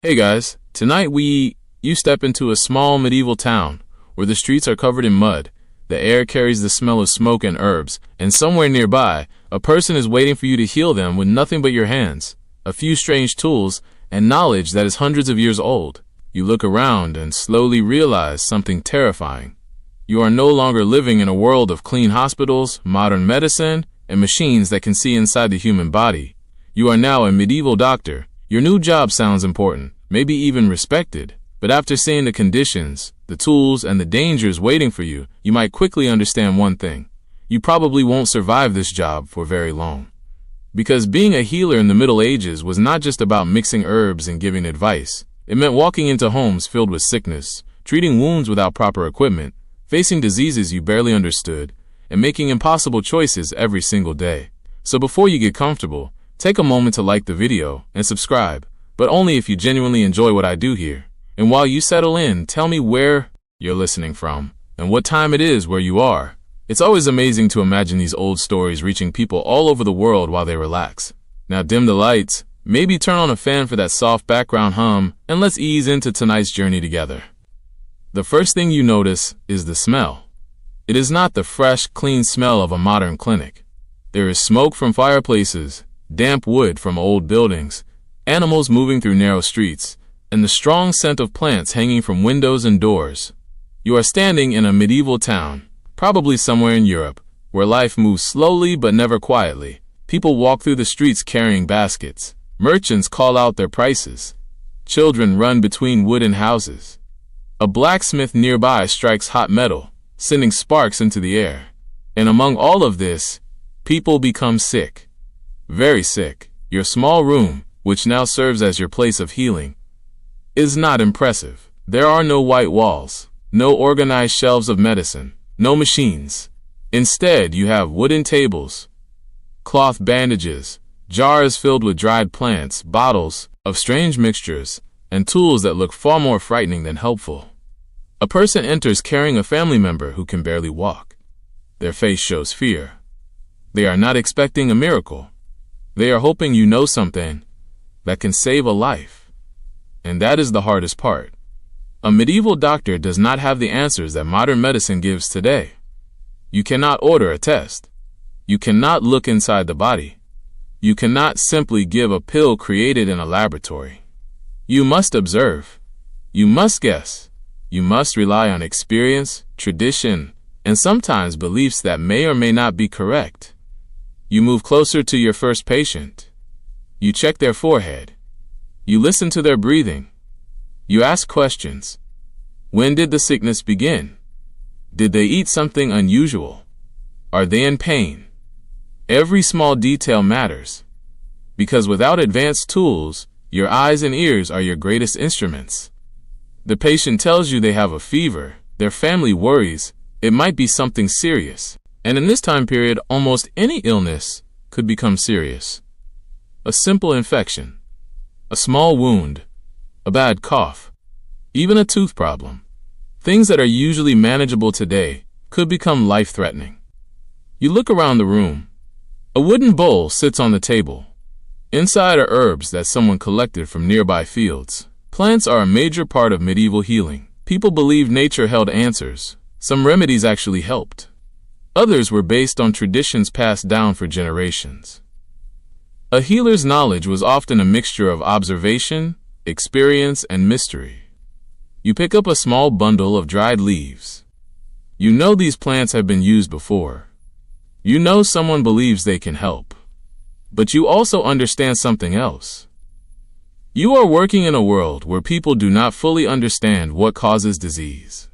Hey guys, tonight you step into a small medieval town where the streets are covered in mud, the air carries the smell of smoke and herbs, and somewhere nearby, a person is waiting for you to heal them with nothing but your hands, a few strange tools, and knowledge that is hundreds of years old. You look around and slowly realize something terrifying. You are no longer living in a world of clean hospitals, modern medicine, and machines that can see inside the human body. You are now a medieval doctor. Your new job sounds important, maybe even respected, but after seeing the conditions, the tools, and the dangers waiting for you, you might quickly understand one thing. You probably won't survive this job for very long. Because being a healer in the Middle Ages was not just about mixing herbs and giving advice. It meant walking into homes filled with sickness, treating wounds without proper equipment, facing diseases you barely understood, and making impossible choices every single day. So before you get comfortable, take a moment to like the video and subscribe, but only if you genuinely enjoy what I do here. And while you settle in, tell me where you're listening from and what time it is where you are. It's always amazing to imagine these old stories reaching people all over the world while they relax. Now dim the lights, maybe turn on a fan for that soft background hum, and let's ease into tonight's journey together. The first thing you notice is the smell. It is not the fresh, clean smell of a modern clinic. There is smoke from fireplaces, damp wood from old buildings, animals moving through narrow streets, and the strong scent of plants hanging from windows and doors. You are standing in a medieval town, probably somewhere in Europe, where life moves slowly but never quietly. People walk through the streets carrying baskets. Merchants call out their prices. Children run between wooden houses. A blacksmith nearby strikes hot metal, sending sparks into the air. And among all of this, people become sick. Very sick. Your small room, which now serves as your place of healing, is not impressive. There are no white walls, no organized shelves of medicine, no machines. Instead, you have wooden tables, cloth bandages, jars filled with dried plants, bottles of strange mixtures, and tools that look far more frightening than helpful. A person enters carrying a family member who can barely walk. Their face shows fear. They are not expecting a miracle. They are hoping you know something that can save a life. And that is the hardest part. A medieval doctor does not have the answers that modern medicine gives today. You cannot order a test. You cannot look inside the body. You cannot simply give a pill created in a laboratory. You must observe. You must guess. You must rely on experience, tradition, and sometimes beliefs that may or may not be correct. You move closer to your first patient. You check their forehead. You listen to their breathing. You ask questions. When did the sickness begin? Did they eat something unusual? Are they in pain? Every small detail matters. Because without advanced tools, your eyes and ears are your greatest instruments. The patient tells you they have a fever. Their family worries. It might be something serious. And in this time period, almost any illness could become serious. A simple infection, a small wound, a bad cough, even a tooth problem. Things that are usually manageable today could become life-threatening. You look around the room. A wooden bowl sits on the table. Inside are herbs that someone collected from nearby fields. Plants are a major part of medieval healing. People believed nature held answers. Some remedies actually helped. Others were based on traditions passed down for generations. A healer's knowledge was often a mixture of observation, experience, and mystery. You pick up a small bundle of dried leaves. You know these plants have been used before. You know someone believes they can help. But you also understand something else. You are working in a world where people do not fully understand what causes disease.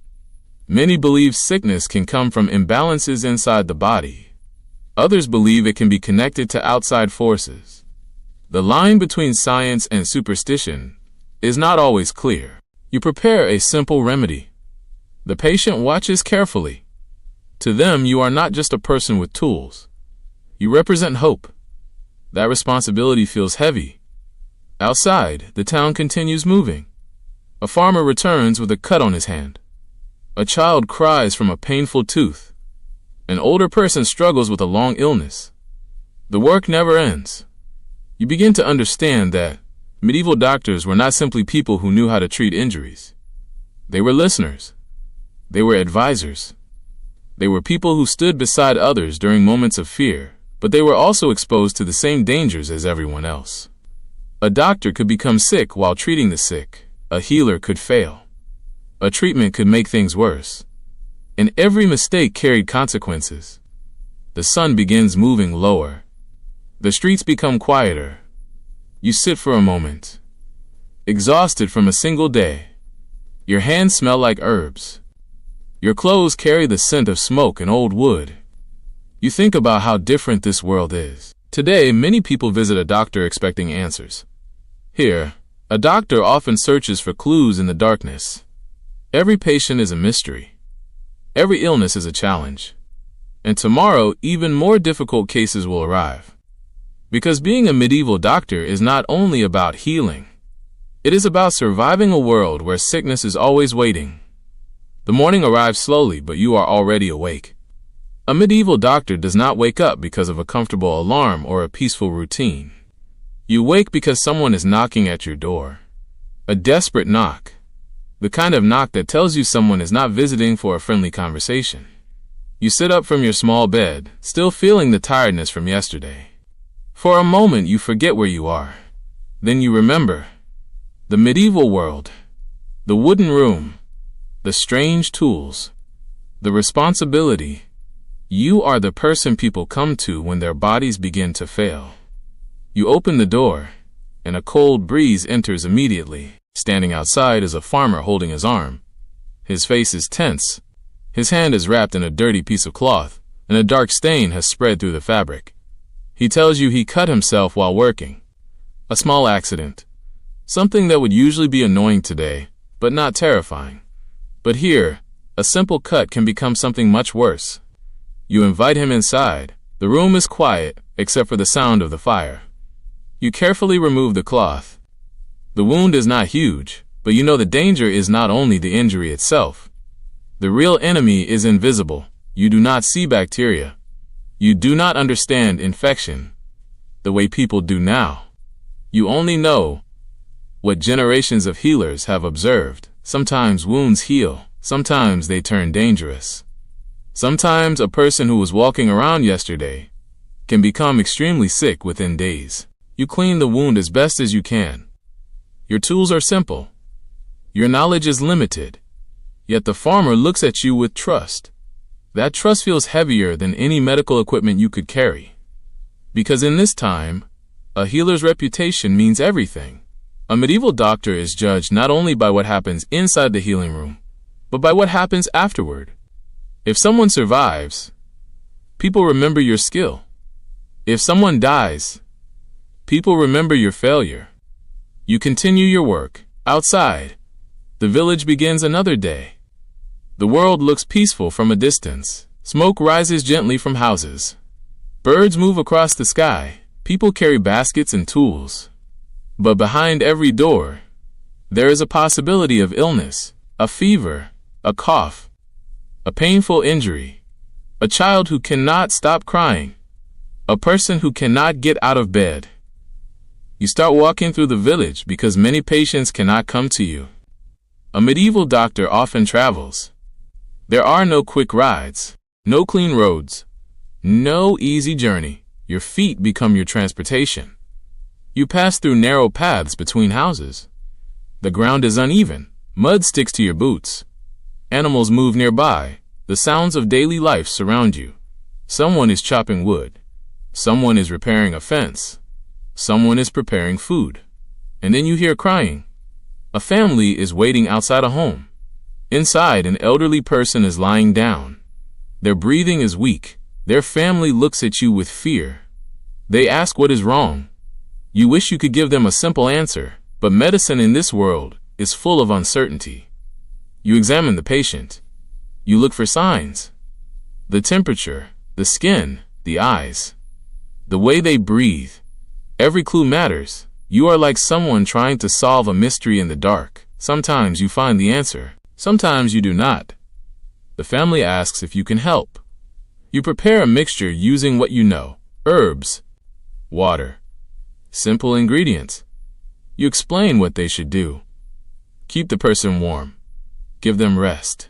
Many believe sickness can come from imbalances inside the body. Others believe it can be connected to outside forces. The line between science and superstition is not always clear. You prepare a simple remedy. The patient watches carefully. To them, you are not just a person with tools. You represent hope. That responsibility feels heavy. Outside, the town continues moving. A farmer returns with a cut on his hand. A child cries from a painful tooth. An older person struggles with a long illness. The work never ends. You begin to understand that Medieval doctors were not simply people who knew how to treat injuries. They were listeners. They were advisors. They were people who stood beside others during moments of fear, but they were also exposed to the same dangers as everyone else. A doctor could become sick while treating the sick. A healer could fail. A treatment could make things worse. And every mistake carried consequences. The sun begins moving lower. The streets become quieter. You sit for a moment, exhausted from a single day. Your hands smell like herbs. Your clothes carry the scent of smoke and old wood. You think about how different this world is. Today, many people visit a doctor expecting answers. Here, a doctor often searches for clues in the darkness. Every patient is a mystery. Every illness is a challenge. And tomorrow, even more difficult cases will arrive. Because being a medieval doctor is not only about healing. It is about surviving a world where sickness is always waiting. The morning arrives slowly, but you are already awake. A medieval doctor does not wake up because of a comfortable alarm or a peaceful routine. You wake because someone is knocking at your door. A desperate knock. The kind of knock that tells you someone is not visiting for a friendly conversation. You sit up from your small bed, still feeling the tiredness from yesterday. For a moment, you forget where you are. Then you remember. The medieval world. The wooden room. The strange tools. The responsibility. You are the person people come to when their bodies begin to fail. You open the door, and a cold breeze enters immediately. Standing outside is a farmer holding his arm. His face is tense. His hand is wrapped in a dirty piece of cloth, and a dark stain has spread through the fabric. He tells you he cut himself while working. A small accident. Something that would usually be annoying today, but not terrifying. But here, a simple cut can become something much worse. You invite him inside. The room is quiet, except for the sound of the fire. You carefully remove the cloth. The wound is not huge, but you know the danger is not only the injury itself. The real enemy is invisible. You do not see bacteria. You do not understand infection the way people do now. You only know what generations of healers have observed. Sometimes wounds heal. Sometimes they turn dangerous. Sometimes a person who was walking around yesterday can become extremely sick within days. You clean the wound as best as you can. Your tools are simple. Your knowledge is limited. Yet the farmer looks at you with trust. That trust feels heavier than any medical equipment you could carry. Because in this time, a healer's reputation means everything. A medieval doctor is judged not only by what happens inside the healing room, but by what happens afterward. If someone survives, people remember your skill. If someone dies, people remember your failure. You continue your work. Outside, the village begins another day. The world looks peaceful from a distance. Smoke rises gently from houses. Birds move across the sky. People carry baskets and tools. But behind every door, there is a possibility of illness, a fever, a cough, a painful injury, a child who cannot stop crying, a person who cannot get out of bed. You start walking through the village because many patients cannot come to you. A medieval doctor often travels. There are no quick rides, no clean roads, no easy journey. Your feet become your transportation. You pass through narrow paths between houses. The ground is uneven. Mud sticks to your boots. Animals move nearby. The sounds of daily life surround you. Someone is chopping wood. Someone is repairing a fence. Someone is preparing food. And then you hear crying. A family is waiting outside a home. Inside, an elderly person is lying down. Their breathing is weak. Their family looks at you with fear. They ask what is wrong. You wish you could give them a simple answer, but medicine in this world is full of uncertainty. You examine the patient. You look for signs. The temperature, the skin, the eyes, the way they breathe. Every clue matters. You are like someone trying to solve a mystery in the dark. Sometimes you find the answer. Sometimes you do not. The family asks if you can help. You prepare a mixture using what you know: herbs, water, simple ingredients. You explain what they should do. Keep the person warm. Give them rest.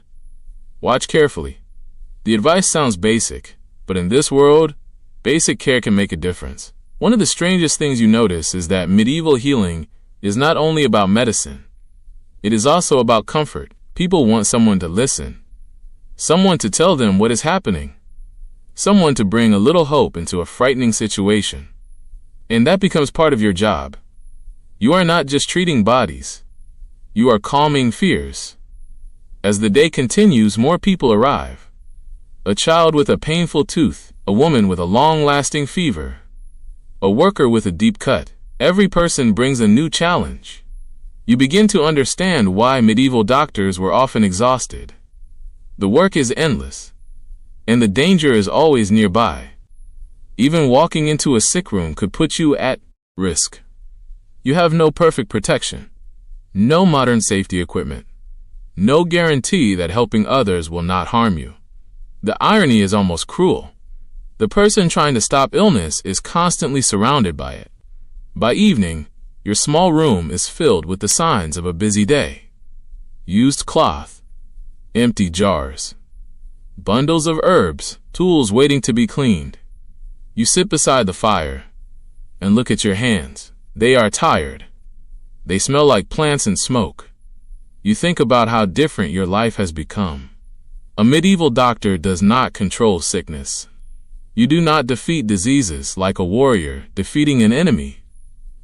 Watch carefully. The advice sounds basic, but in this world, basic care can make a difference. One of the strangest things you notice is that medieval healing is not only about medicine. It is also about comfort. People want someone to listen, someone to tell them what is happening, someone to bring a little hope into a frightening situation. And that becomes part of your job. You are not just treating bodies. You are calming fears. As the day continues, more people arrive. A child with a painful tooth, a woman with a long-lasting fever, a worker with a deep cut. Every person brings a new challenge. You begin to understand why medieval doctors were often exhausted. The work is endless, and the danger is always nearby. Even walking into a sick room could put you at risk. You have no perfect protection, no modern safety equipment, no guarantee that helping others will not harm you. The irony is almost cruel. The person trying to stop illness is constantly surrounded by it. By evening, your small room is filled with the signs of a busy day. Used cloth, empty jars, bundles of herbs, tools waiting to be cleaned. You sit beside the fire and look at your hands. They are tired. They smell like plants and smoke. You think about how different your life has become. A medieval doctor does not control sickness. You do not defeat diseases like a warrior defeating an enemy.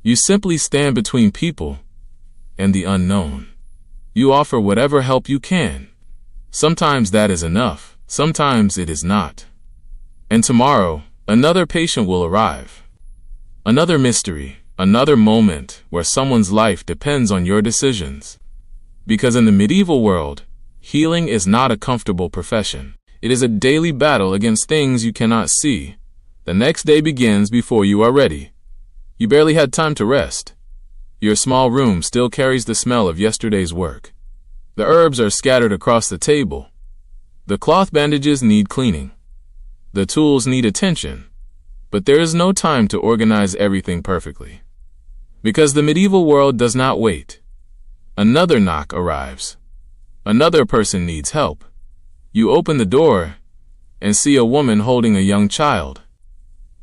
You simply stand between people and the unknown. You offer whatever help you can. Sometimes that is enough. Sometimes it is not. And tomorrow, another patient will arrive. Another mystery, another moment where someone's life depends on your decisions. Because in the medieval world, healing is not a comfortable profession. It is a daily battle against things you cannot see. The next day begins before you are ready. You barely had time to rest. Your small room still carries the smell of yesterday's work. The herbs are scattered across the table. The cloth bandages need cleaning. The tools need attention. But there is no time to organize everything perfectly. Because the medieval world does not wait. Another knock arrives. Another person needs help. You open the door and see a woman holding a young child.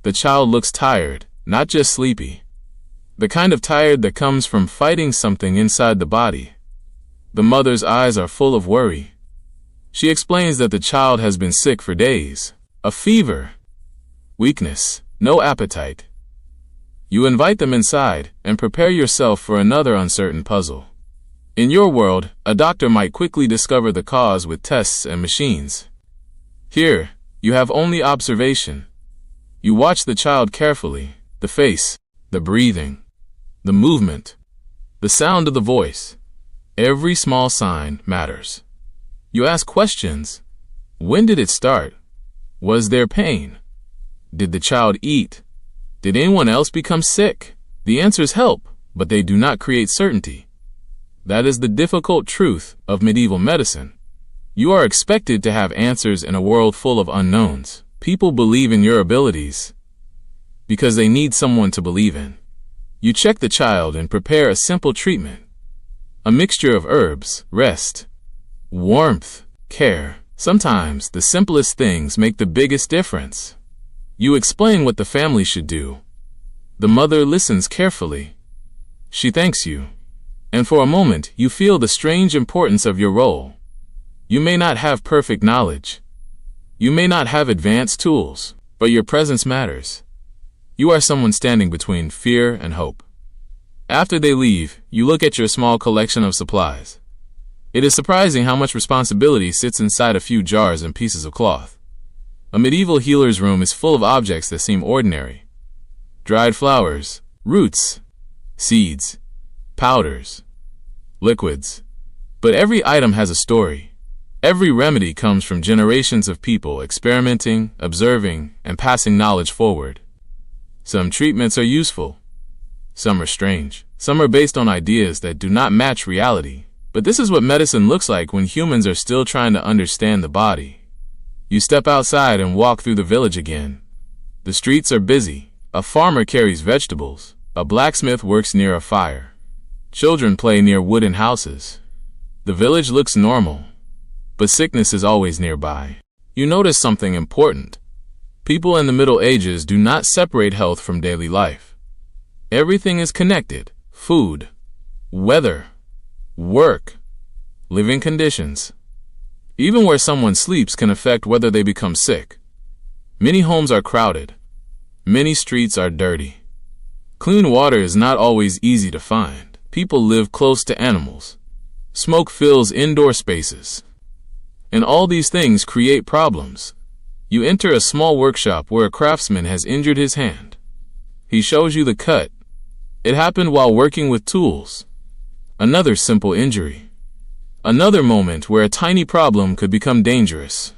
The child looks tired, not just sleepy. The kind of tired that comes from fighting something inside the body. The mother's eyes are full of worry. She explains that the child has been sick for days. A fever, weakness, no appetite. You invite them inside and prepare yourself for another uncertain puzzle. In your world, a doctor might quickly discover the cause with tests and machines. Here, you have only observation. You watch the child carefully, the face, the breathing, the movement, the sound of the voice. Every small sign matters. You ask questions. When did it start? Was there pain? Did the child eat? Did anyone else become sick? The answers help, but they do not create certainty. That is the difficult truth of medieval medicine. You are expected to have answers in a world full of unknowns. People believe in your abilities because they need someone to believe in. You check the child and prepare a simple treatment. A mixture of herbs, rest, warmth, care. Sometimes the simplest things make the biggest difference. You explain what the family should do. The mother listens carefully. She thanks you. And for a moment, you feel the strange importance of your role. You may not have perfect knowledge. You may not have advanced tools, but your presence matters. You are someone standing between fear and hope. After they leave, you look at your small collection of supplies. It is surprising how much responsibility sits inside a few jars and pieces of cloth. A medieval healer's room is full of objects that seem ordinary. Dried flowers, roots, seeds, powders, liquids. But every item has a story. Every remedy comes from generations of people experimenting, observing, and passing knowledge forward. Some treatments are useful. Some are strange. Some are based on ideas that do not match reality. But this is what medicine looks like when humans are still trying to understand the body. You step outside and walk through the village again. The streets are busy. A farmer carries vegetables. A blacksmith works near a fire. Children play near wooden houses. The village looks normal, but sickness is always nearby. You notice something important. People in the Middle Ages do not separate health from daily life. Everything is connected: food, weather, work, living conditions. Even where someone sleeps can affect whether they become sick. Many homes are crowded. Many streets are dirty. Clean water is not always easy to find. People live close to animals. Smoke fills indoor spaces. And all these things create problems. You enter a small workshop where a craftsman has injured his hand. He shows you the cut. It happened while working with tools. Another simple injury. Another moment where a tiny problem could become dangerous.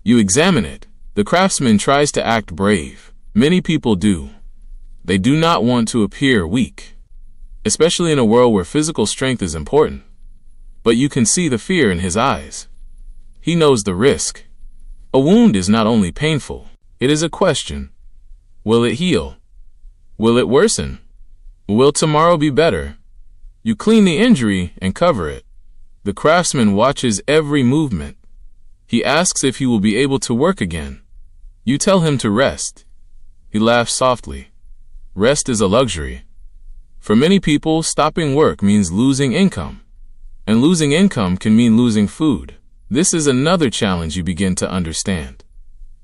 You examine it. The craftsman tries to act brave. Many people do. They do not want to appear weak, especially in a world where physical strength is important. But you can see the fear in his eyes. He knows the risk. A wound is not only painful, it is a question. Will it heal? Will it worsen? Will tomorrow be better? You clean the injury and cover it. The craftsman watches every movement. He asks if he will be able to work again. You tell him to rest. He laughs softly. Rest is a luxury. For many people, stopping work means losing income. And losing income can mean losing food. This is another challenge you begin to understand.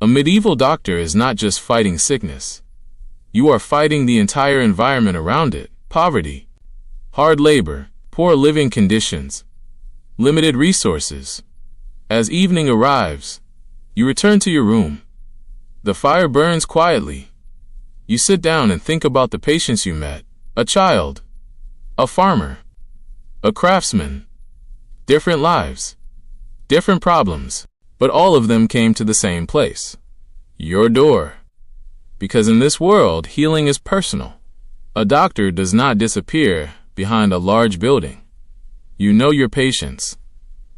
A medieval doctor is not just fighting sickness. You are fighting the entire environment around it: poverty, hard labor, poor living conditions, limited resources. As evening arrives, you return to your room. The fire burns quietly. You sit down and think about the patients you met: a child, a farmer, a craftsman. Different lives, different problems, but all of them came to the same place: your door. Because in this world, healing is personal. A doctor does not disappear behind a large building. You know your patients.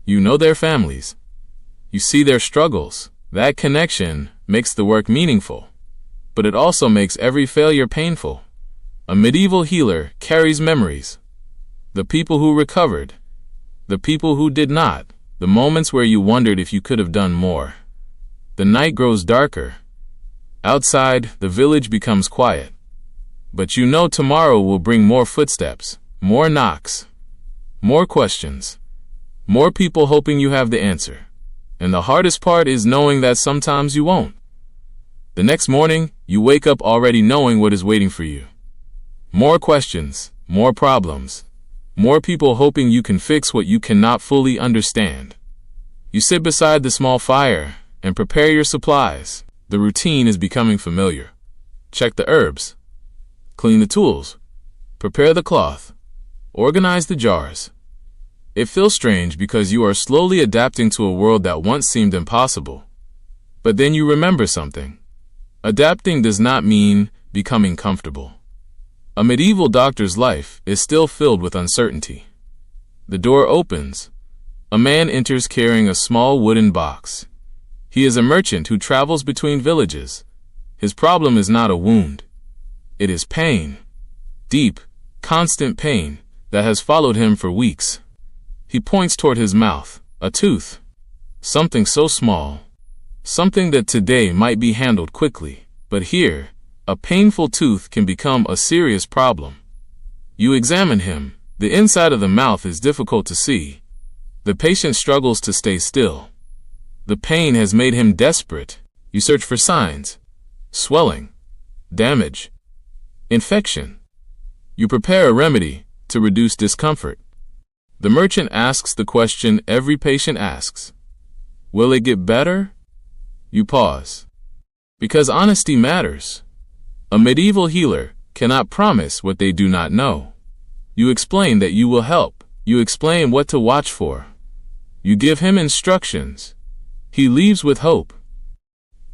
You know their families. You see their struggles. That connection makes the work meaningful, but it also makes every failure painful. A medieval healer carries memories. The people who recovered, the people who did not, the moments where you wondered if you could have done more. The night grows darker. Outside, the village becomes quiet. But you know tomorrow will bring more footsteps, more knocks, more questions, more people hoping you have the answer. And the hardest part is knowing that sometimes you won't. The next morning, you wake up already knowing what is waiting for you. More questions, more problems, more people hoping you can fix what you cannot fully understand. You sit beside the small fire and prepare your supplies. The routine is becoming familiar. Check the herbs, clean the tools, prepare the cloth, organize the jars. It feels strange because you are slowly adapting to a world that once seemed impossible. But then you remember something. Adapting does not mean becoming comfortable. A medieval doctor's life is still filled with uncertainty. The door opens. A man enters carrying a small wooden box. He is a merchant who travels between villages. His problem is not a wound. It is pain. Deep, constant pain that has followed him for weeks. He points toward his mouth. A tooth. Something so small. Something that today might be handled quickly. But here, a painful tooth can become a serious problem. You examine him. The inside of the mouth is difficult to see. The patient struggles to stay still. The pain has made him desperate. You search for signs: swelling, damage, infection. You prepare a remedy to reduce discomfort. The merchant asks the question every patient asks: will it get better? You pause. Because honesty matters. A medieval healer cannot promise what they do not know. You explain that you will help. You explain what to watch for. You give him instructions. He leaves with hope.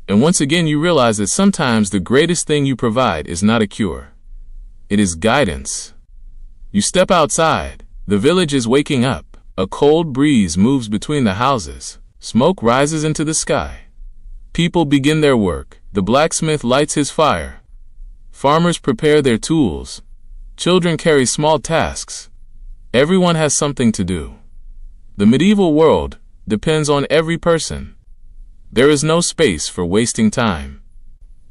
And once again you realize that sometimes the greatest thing you provide is not a cure. It is guidance. You step outside. The village is waking up. A cold breeze moves between the houses. Smoke rises into the sky. People begin their work. The blacksmith lights his fire. Farmers prepare their tools. Children carry small tasks. Everyone has something to do. The medieval world depends on every person. There is no space for wasting time.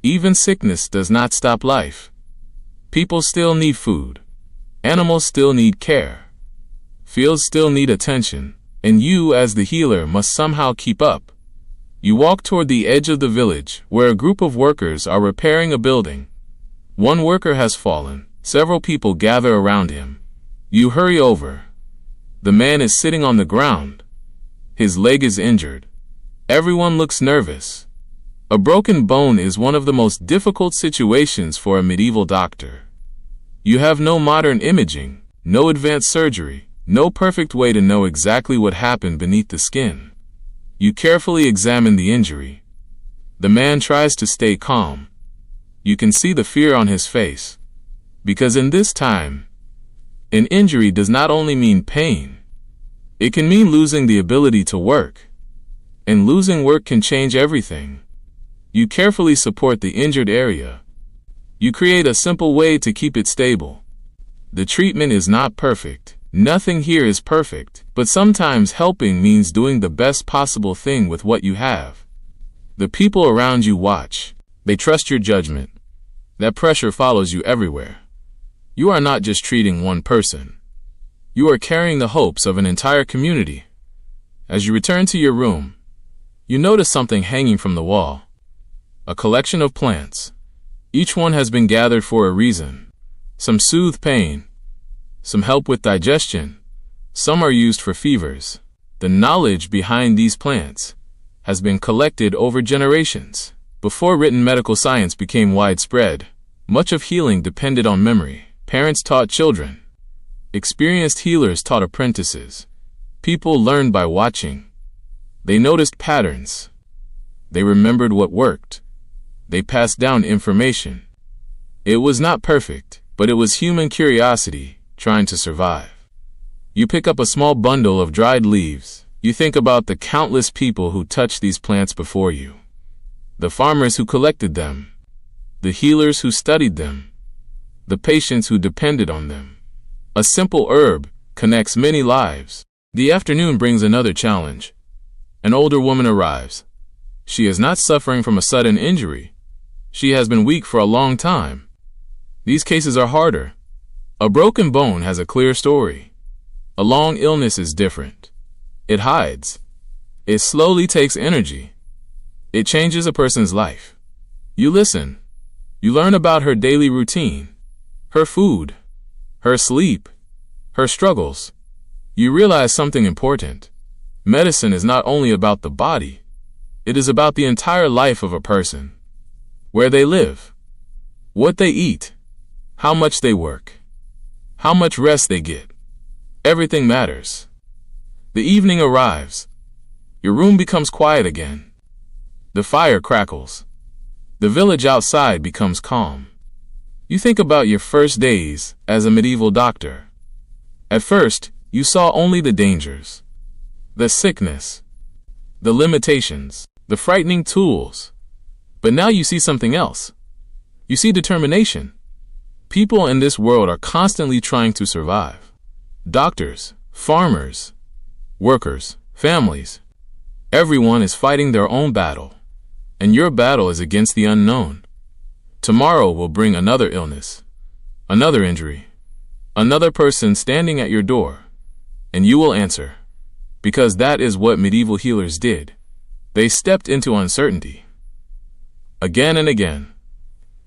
Even sickness does not stop life. People still need food. Animals still need care. Fields still need attention, and you, as the healer, must somehow keep up. You walk toward the edge of the village, where a group of workers are repairing a building. One worker has fallen. Several people gather around him. You hurry over. The man is sitting on the ground. His leg is injured. Everyone looks nervous. A broken bone is one of the most difficult situations for a medieval doctor. You have no modern imaging, no advanced surgery, no perfect way to know exactly what happened beneath the skin. You carefully examine the injury. The man tries to stay calm. You can see the fear on his face. Because in this time, an injury does not only mean pain. It can mean losing the ability to work. And losing work can change everything. You carefully support the injured area. You create a simple way to keep it stable. The treatment is not perfect. Nothing here is perfect, but sometimes helping means doing the best possible thing with what you have. The people around you watch. They trust your judgment. That pressure follows you everywhere. You are not just treating one person. You are carrying the hopes of an entire community. As you return to your room, you notice something hanging from the wall. A collection of plants. Each one has been gathered for a reason. Some soothe pain. Some help with digestion. Some are used for fevers. The knowledge behind these plants has been collected over generations. Before written medical science became widespread, much of healing depended on memory. Parents taught children. Experienced healers taught apprentices. People learned by watching. They noticed patterns. They remembered what worked. They passed down information. It was not perfect, but it was human curiosity trying to survive. You pick up a small bundle of dried leaves. You think about the countless people who touched these plants before you. The farmers who collected them. The healers who studied them. The patients who depended on them. A simple herb connects many lives. The afternoon brings another challenge. An older woman arrives. She is not suffering from a sudden injury. She has been weak for a long time. These cases are harder. A broken bone has a clear story. A long illness is different. It hides. It slowly takes energy. It changes a person's life. You listen. You learn about her daily routine, her food, her sleep, her struggles. You realize something important. Medicine is not only about the body. It is about the entire life of a person. Where they live, what they eat, how much they work, how much rest they get. Everything matters. The evening arrives. Your room becomes quiet again. The fire crackles. The village outside becomes calm. You think about your first days as a medieval doctor. At first, you saw only the dangers, the sickness, the limitations, the frightening tools. But now you see something else. You see determination. People in this world are constantly trying to survive. Doctors, farmers, workers, families. Everyone is fighting their own battle. And your battle is against the unknown. Tomorrow will bring another illness, another injury, another person standing at your door. And you will answer. Because that is what medieval healers did. They stepped into uncertainty. Again and again.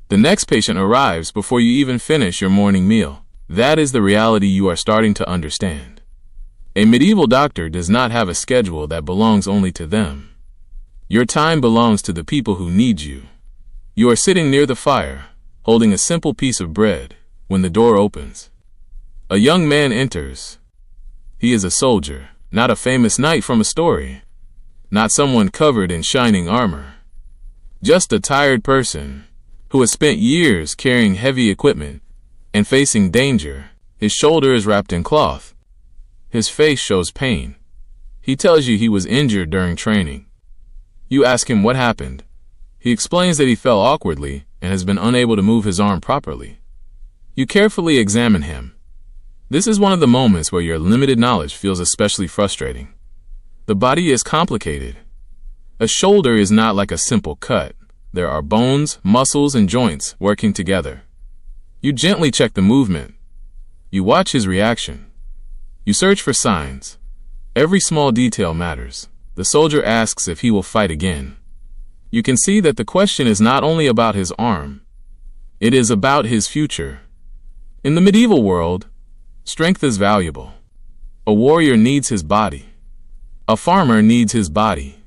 The next patient arrives before you even finish your morning meal. That is the reality you are starting to understand. A medieval doctor does not have a schedule that belongs only to them. Your time belongs to the people who need you. You are sitting near the fire, holding a simple piece of bread, when the door opens. A young man enters. He is a soldier, not a famous knight from a story, not someone covered in shining armor. Just a tired person who has spent years carrying heavy equipment and facing danger. His shoulder is wrapped in cloth. His face shows pain. He tells you he was injured during training. You ask him what happened. He explains that he fell awkwardly and has been unable to move his arm properly. You carefully examine him. This is one of the moments where your limited knowledge feels especially frustrating. The body is complicated. A shoulder is not like a simple cut. There are bones, muscles, and joints working together. You gently check the movement. You watch his reaction. You search for signs. Every small detail matters. The soldier asks if he will fight again. You can see that the question is not only about his arm. It is about his future. In the medieval world, strength is valuable. A warrior needs his body. A farmer needs his body.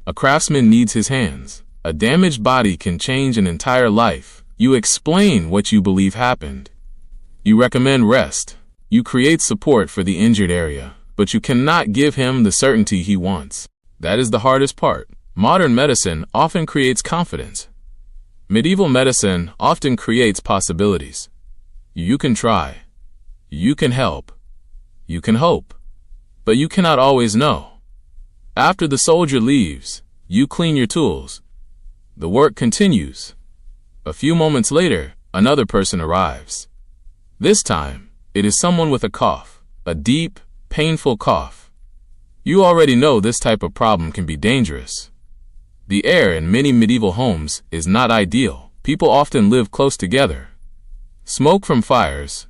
A craftsman needs his hands. A damaged body can change an entire life. You explain what you believe happened. You recommend rest. You create support for the injured area, but you cannot give him the certainty he wants. That is the hardest part. Modern medicine often creates confidence. Medieval medicine often creates possibilities. You can try. You can help. You can hope. But you cannot always know. After the soldier leaves, you clean your tools. The work continues. A few moments later, another person arrives. This time, it is someone with a cough, a deep, painful cough. You already know this type of problem can be dangerous. The air in many medieval homes is not ideal. People often live close together. Smoke from fires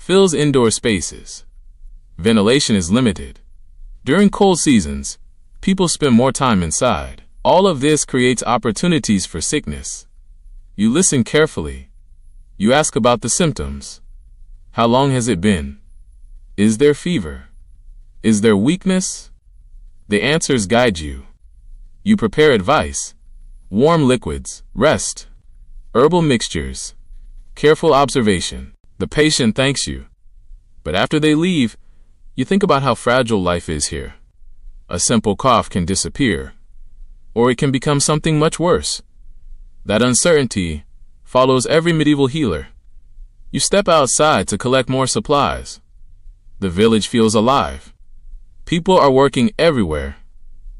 fills indoor spaces. Ventilation is limited. During cold seasons, people spend more time inside. All of this creates opportunities for sickness. You listen carefully. You ask about the symptoms. How long has it been? Is there fever? Is there weakness? The answers guide you. You prepare advice. Warm liquids, rest, herbal mixtures, careful observation. The patient thanks you. But after they leave, you think about how fragile life is here. A simple cough can disappear, or it can become something much worse. That uncertainty follows every medieval healer. You step outside to collect more supplies. The village feels alive. People are working everywhere.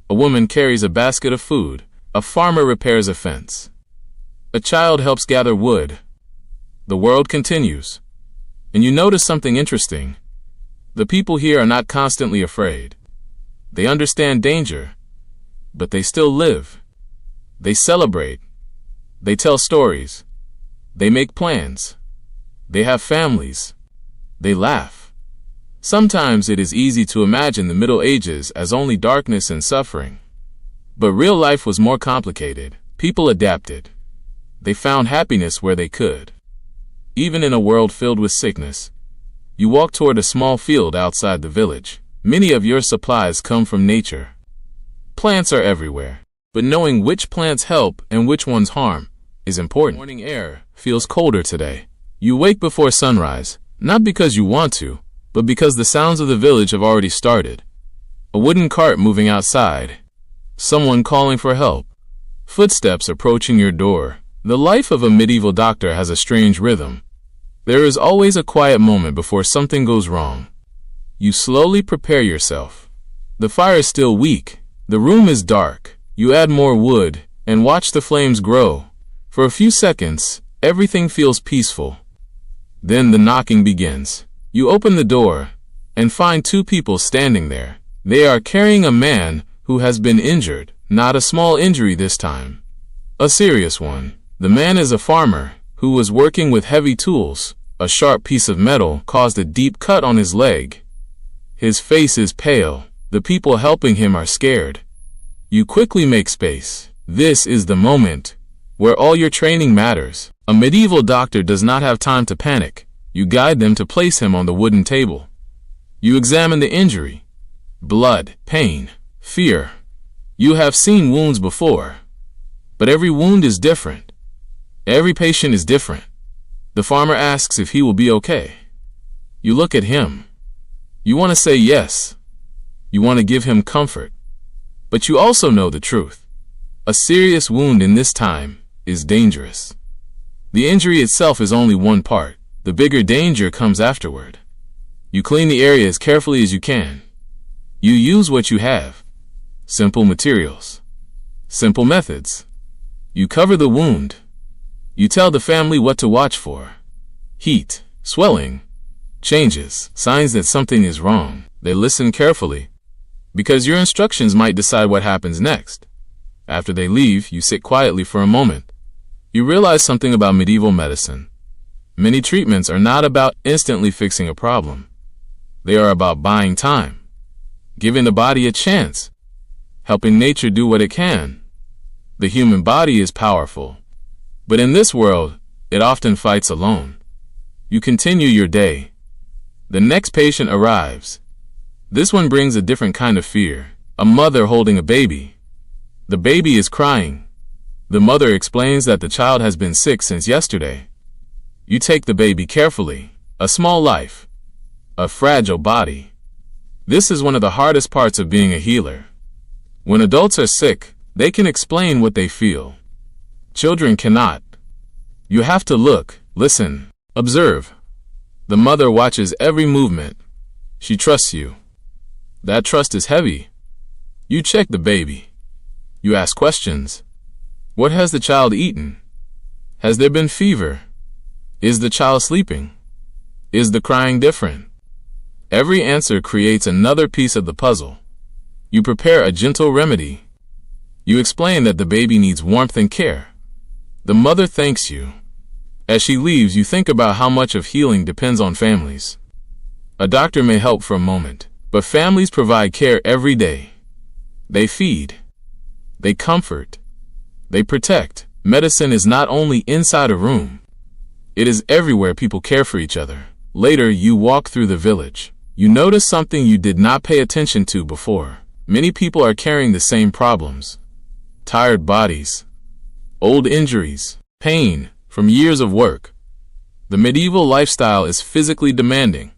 A woman carries a basket of food. A farmer repairs a fence. A child helps gather wood. The world continues. And you notice something interesting. The people here are not constantly afraid. They understand danger, but they still live. They celebrate. They tell stories. They make plans. They have families. They laugh. Sometimes it is easy to imagine the Middle Ages as only darkness and suffering. But real life was more complicated. People adapted. They found happiness where they could. Even in a world filled with sickness, you walk toward a small field outside the village. Many of your supplies come from nature. Plants are everywhere, but knowing which plants help and which ones harm is important. Morning air feels colder today. You wake before sunrise, not because you want to, but because the sounds of the village have already started. A wooden cart moving outside. Someone calling for help. Footsteps approaching your door. The life of a medieval doctor has a strange rhythm. There is always a quiet moment before something goes wrong. You slowly prepare yourself. The fire is still weak. The room is dark. You add more wood and watch the flames grow. For a few seconds, everything feels peaceful. Then the knocking begins. You open the door and find two people standing there. They are carrying a man who has been injured, not a small injury this time. A serious one. The man is a farmer who was working with heavy tools. A sharp piece of metal caused a deep cut on his leg. His face is pale. The people helping him are scared. You quickly make space. This is the moment where all your training matters. A medieval doctor does not have time to panic. You guide them to place him on the wooden table. You examine the injury. Blood, pain, fear. You have seen wounds before, but every wound is different. Every patient is different. The farmer asks if he will be okay. You look at him. You want to say yes. You want to give him comfort. But you also know the truth. A serious wound in this time is dangerous. The injury itself is only one part. The bigger danger comes afterward. You clean the area as carefully as you can. You use what you have. Simple materials. Simple methods. You cover the wound. You tell the family what to watch for. Heat, swelling, changes, signs that something is wrong. They listen carefully, because your instructions might decide what happens next. After they leave, you sit quietly for a moment. You realize something about medieval medicine. Many treatments are not about instantly fixing a problem. They are about buying time, giving the body a chance, helping nature do what it can. The human body is powerful, but in this world, it often fights alone. You continue your day. The next patient arrives. This one brings a different kind of fear. A mother holding a baby. The baby is crying. The mother explains that the child has been sick since yesterday. You take the baby carefully. A small life. A fragile body. This is one of the hardest parts of being a healer. When adults are sick, they can explain what they feel. Children cannot. You have to look, listen, observe. The mother watches every movement. She trusts you. That trust is heavy. You check the baby. You ask questions. What has the child eaten? Has there been fever? Is the child sleeping? Is the crying different? Every answer creates another piece of the puzzle. You prepare a gentle remedy. You explain that the baby needs warmth and care. The mother thanks you. As she leaves, you think about how much of healing depends on families. A doctor may help for a moment, but families provide care every day. They feed. They comfort. They protect. Medicine is not only inside a room. It is everywhere people care for each other. Later, you walk through the village. You notice something you did not pay attention to before. Many people are carrying the same problems. Tired bodies. Old injuries. Pain from years of work. The medieval lifestyle is physically demanding.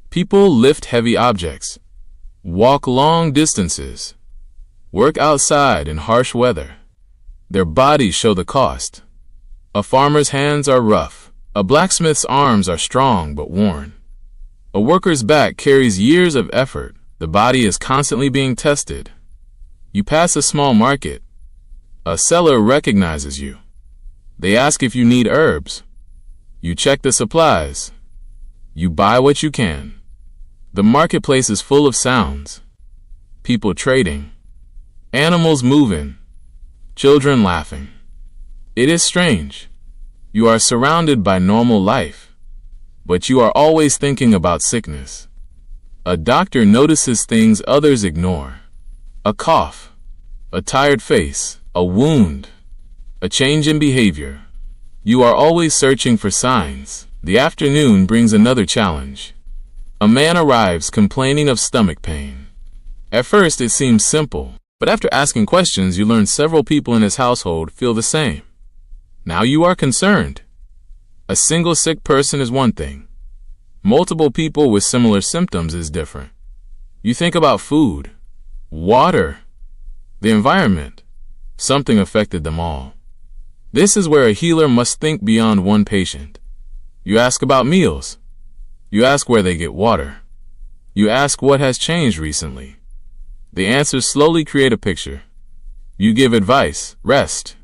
People lift heavy objects, walk long distances, work outside in harsh weather. Their bodies show the cost. A farmer's hands are rough. A blacksmith's arms are strong but worn. A worker's back carries years of effort. The body is constantly being tested. You pass a small market. A seller recognizes you. They ask if you need herbs. You check the supplies. You buy what you can. The marketplace is full of sounds. People trading. Animals moving. Children laughing. It is strange. You are surrounded by normal life, but you are always thinking about sickness. A doctor notices things others ignore. A cough. A tired face. A wound. A change in behavior. You are always searching for signs. The afternoon brings another challenge. A man arrives complaining of stomach pain. At first it seems simple, but after asking questions you learn several people in his household feel the same. Now you are concerned. A single sick person is one thing. Multiple people with similar symptoms is different. You think about food, water, the environment. Something affected them all. This is where a healer must think beyond one patient. You ask about meals. You ask where they get water. You ask what has changed recently. The answers slowly create a picture. You give advice, rest,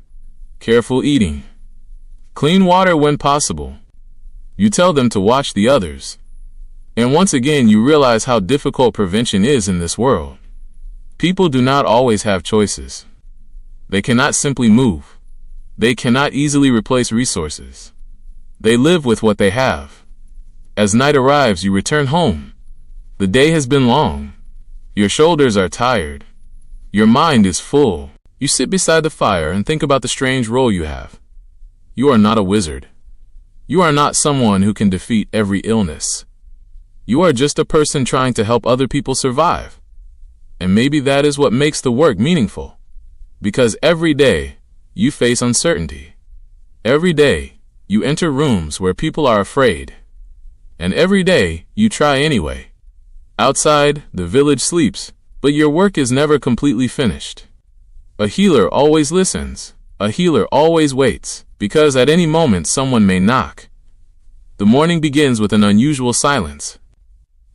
careful eating, clean water when possible. You tell them to watch the others. And once again you realize how difficult prevention is in this world. People do not always have choices. They cannot simply move. They cannot easily replace resources. They live with what they have. As night arrives, you return home. The day has been long. Your shoulders are tired. Your mind is full. You sit beside the fire and think about the strange role you have. You are not a wizard. You are not someone who can defeat every illness. You are just a person trying to help other people survive. And maybe that is what makes the work meaningful. Because every day, you face uncertainty. Every day, you enter rooms where people are afraid. And every day, you try anyway. Outside, the village sleeps, but your work is never completely finished. A healer always listens. A healer always waits, because at any moment someone may knock. The morning begins with an unusual silence.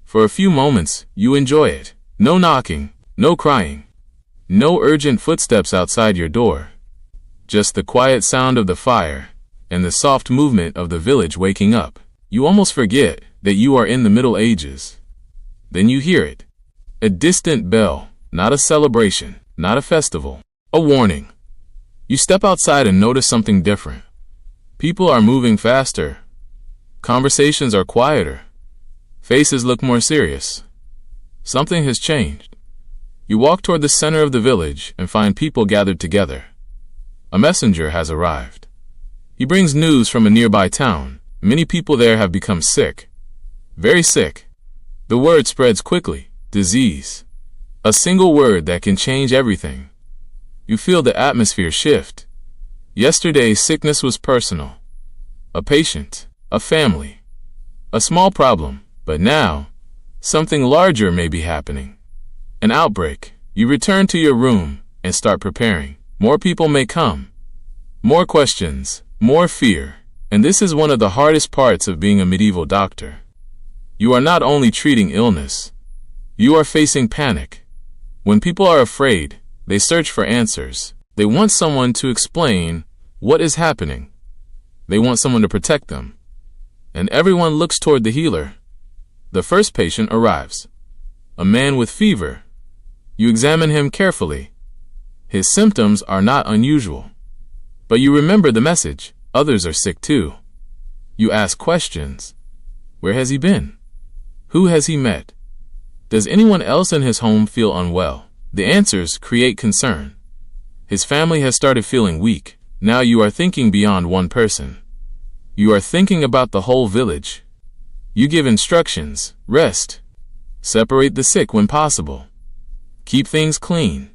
For a few moments, you enjoy it. No knocking, no crying. No urgent footsteps outside your door. Just the quiet sound of the fire and the soft movement of the village waking up. You almost forget that you are in the Middle Ages. Then you hear it. A distant bell, not a celebration, not a festival, a warning. You step outside and notice something different. People are moving faster. Conversations are quieter. Faces look more serious. Something has changed. You walk toward the center of the village and find people gathered together. A messenger has arrived. He brings news from a nearby town. Many people there have become sick. Very sick. The word spreads quickly. Disease. A single word that can change everything. You feel the atmosphere shift. Yesterday's sickness was personal. A patient, a family, a small problem, but now, something larger may be happening. An outbreak. You return to your room and start preparing. More people may come. More questions, more fear. And this is one of the hardest parts of being a medieval doctor. You are not only treating illness, you are facing panic. When people are afraid, they search for answers. They want someone to explain what is happening. They want someone to protect them. And everyone looks toward the healer. The first patient arrives. A man with fever. You examine him carefully. His symptoms are not unusual. But you remember the message. Others are sick too. You ask questions. Where has he been? Who has he met? Does anyone else in his home feel unwell? The answers create concern. His family has started feeling weak. Now you are thinking beyond one person. You are thinking about the whole village. You give instructions. Rest. Separate the sick when possible. Keep things clean.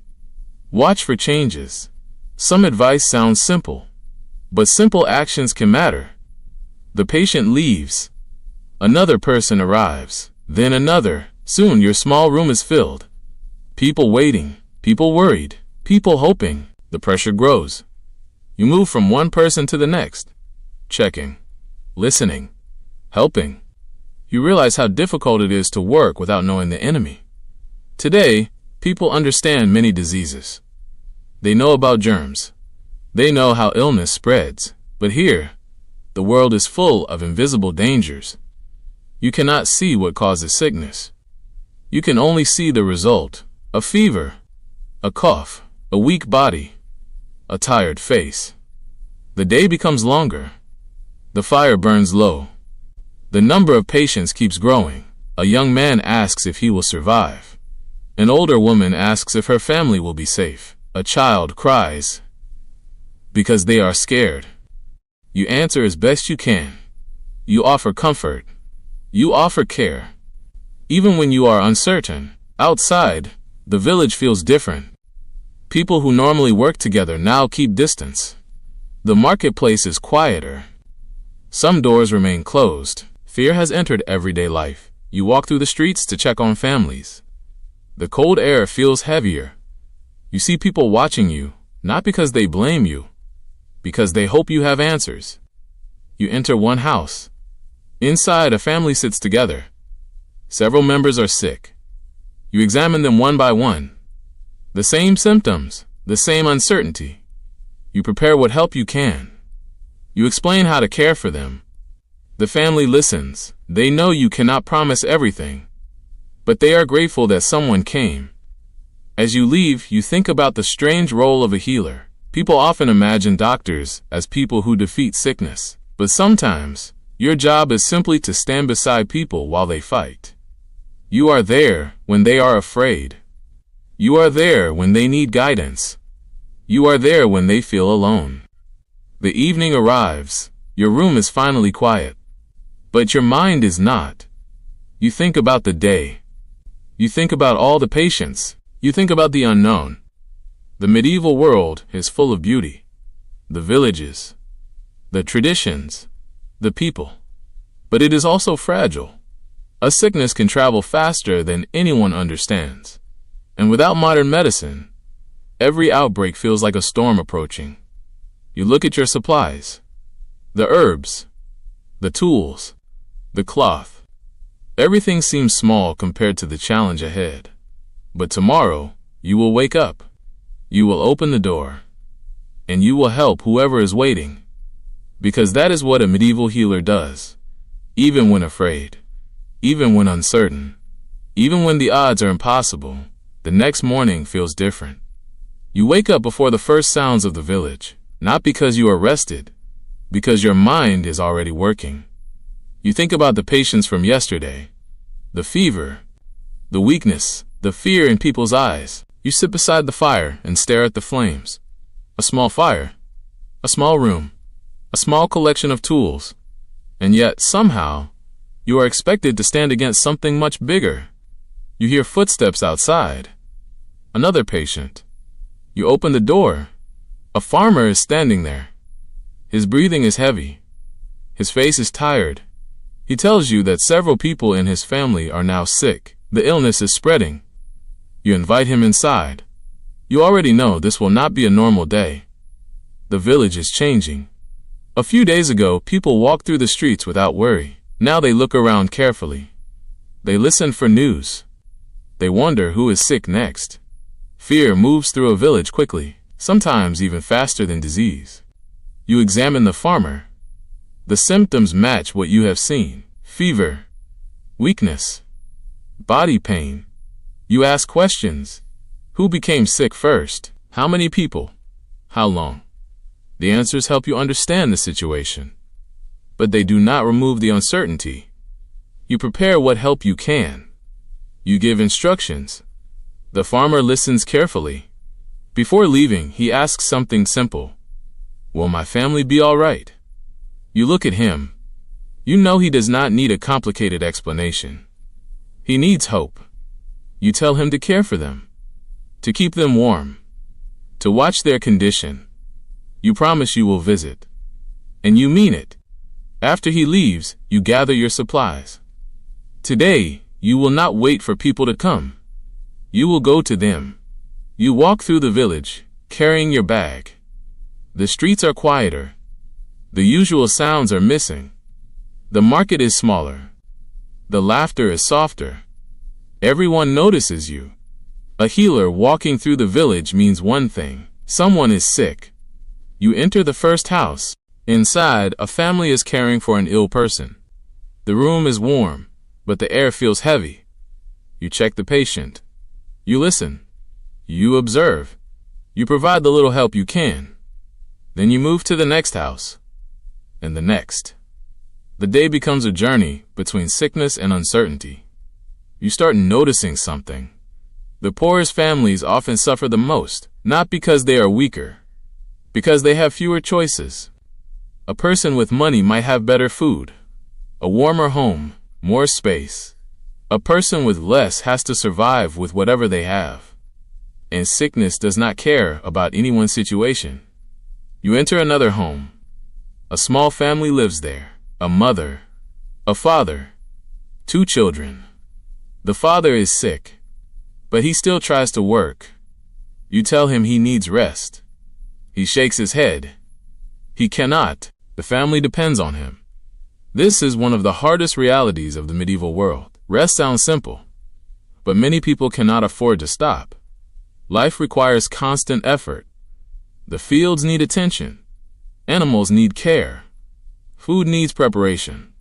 Watch for changes. Some advice sounds simple, but simple actions can matter. The patient leaves. Another person arrives. Then another. Soon your small room is filled. People waiting. People worried. People hoping. The pressure grows. You move from one person to the next. Checking. Listening. Helping. You realize how difficult it is to work without knowing the enemy. Today, people understand many diseases. They know about germs. They know how illness spreads. But here, the world is full of invisible dangers. You cannot see what causes sickness. You can only see the result. A fever, a cough, a weak body, a tired face. The day becomes longer. The fire burns low. The number of patients keeps growing. A young man asks if he will survive. An older woman asks if her family will be safe. A child cries because they are scared. You answer as best you can. You offer comfort. You offer care. Even when you are uncertain, outside, the village feels different. People who normally work together now keep distance. The marketplace is quieter. Some doors remain closed. Fear has entered everyday life. You walk through the streets to check on families. The cold air feels heavier. You see people watching you, not because they blame you, because they hope you have answers. You enter one house. Inside, a family sits together. Several members are sick. You examine them one by one. The same symptoms, the same uncertainty. You prepare what help you can. You explain how to care for them. The family listens. They know you cannot promise everything, but they are grateful that someone came. As you leave, you think about the strange role of a healer. People often imagine doctors as people who defeat sickness, but sometimes your job is simply to stand beside people while they fight. You are there when they are afraid. You are there when they need guidance. You are there when they feel alone. The evening arrives. Your room is finally quiet. But your mind is not. You think about the day. You think about all the patients. You think about the unknown. The medieval world is full of beauty. The villages, the traditions, the people. But it is also fragile. A sickness can travel faster than anyone understands. And without modern medicine, every outbreak feels like a storm approaching. You look at your supplies. The herbs, the tools, the cloth. Everything seems small compared to the challenge ahead. But tomorrow, you will wake up. You will open the door. And you will help whoever is waiting. Because that is what a medieval healer does. even when afraid, even when uncertain, even when the odds are impossible. The next morning feels different. You wake up before the first sounds of the village, not because you are rested, because your mind is already working. You think about the patients from yesterday, the fever, the weakness, the fear in people's eyes. You sit beside the fire and stare at the flames. A small fire, a small room, a small collection of tools. And yet, somehow, you are expected to stand against something much bigger. You hear footsteps outside. Another patient. You open the door. A farmer is standing there. His breathing is heavy. His face is tired. He tells you that several people in his family are now sick. The illness is spreading. You invite him inside. You already know this will not be a normal day. The village is changing. A few days ago, people walked through the streets without worry. Now they look around carefully. They listen for news. They wonder who is sick next. Fear moves through a village quickly, sometimes even faster than disease. You examine the farmer. The symptoms match what you have seen: fever, weakness, body pain. You ask questions. Who became sick first? How many people? How long? The answers help you understand the situation, but they do not remove the uncertainty. You prepare what help you can. You give instructions. The farmer listens carefully. Before leaving, he asks something simple. Will my family be all right? You look at him. You know he does not need a complicated explanation. He needs hope. You tell him to care for them, to keep them warm, to watch their condition. You promise you will visit. And you mean it. After he leaves, you gather your supplies. Today, you will not wait for people to come. You will go to them. You walk through the village, carrying your bag. The streets are quieter. The usual sounds are missing. The market is smaller. The laughter is softer. Everyone notices you. A healer walking through the village means one thing: someone is sick. You enter the first house. Inside, a family is caring for an ill person. The room is warm, but the air feels heavy. You check the patient. You listen. You observe. You provide the little help you can. Then you move to the next house. And the next. The day becomes a journey between sickness and uncertainty. You start noticing something. The poorest families often suffer the most, not because they are weaker, because they have fewer choices. A person with money might have better food, a warmer home, more space. A person with less has to survive with whatever they have. And sickness does not care about anyone's situation. You enter another home. A small family lives there. A mother, a father, 2 children. The father is sick, but he still tries to work. You tell him he needs rest. He shakes his head. He cannot. The family depends on him. This is one of the hardest realities of the medieval world. Rest sounds simple, but many people cannot afford to stop. Life requires constant effort. The fields need attention. Animals need care. Food needs preparation.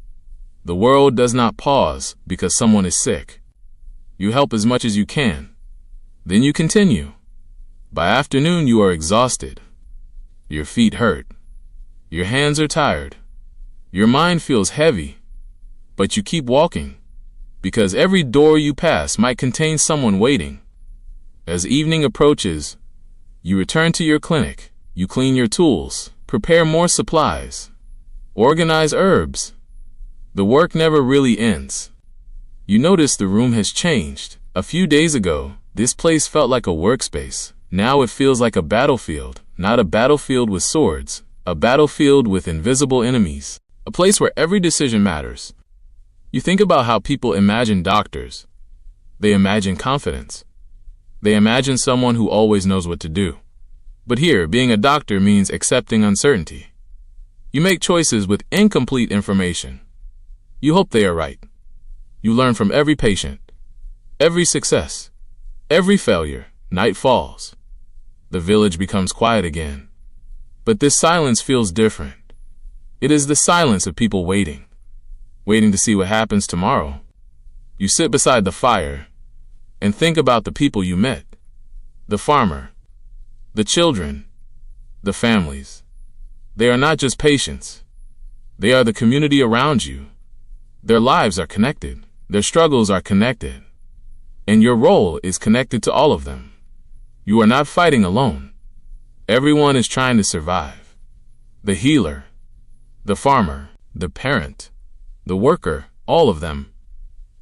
The world does not pause because someone is sick. You help as much as you can. Then you continue. By afternoon, you are exhausted. Your feet hurt. Your hands are tired. Your mind feels heavy. But you keep walking, because every door you pass might contain someone waiting. As evening approaches, you return to your clinic. You clean your tools, prepare more supplies, organize herbs. The work never really ends. You notice the room has changed. A few days ago, this place felt like a workspace. Now it feels like a battlefield, not a battlefield with swords, a battlefield with invisible enemies, a place where every decision matters. You think about how people imagine doctors. They imagine confidence. They imagine someone who always knows what to do. But here, being a doctor means accepting uncertainty. You make choices with incomplete information. You hope they are right. You learn from every patient, every success, every failure. Night falls. The village becomes quiet again. But this silence feels different. It is the silence of people waiting. waiting to see what happens tomorrow. You sit beside the fire and think about the people you met. The farmer, the children, the families. They are not just patients. They are the community around you. Their lives are connected. Their struggles are connected. And your role is connected to all of them. You are not fighting alone. Everyone is trying to survive. The healer, the farmer, the parent, the worker, all of them.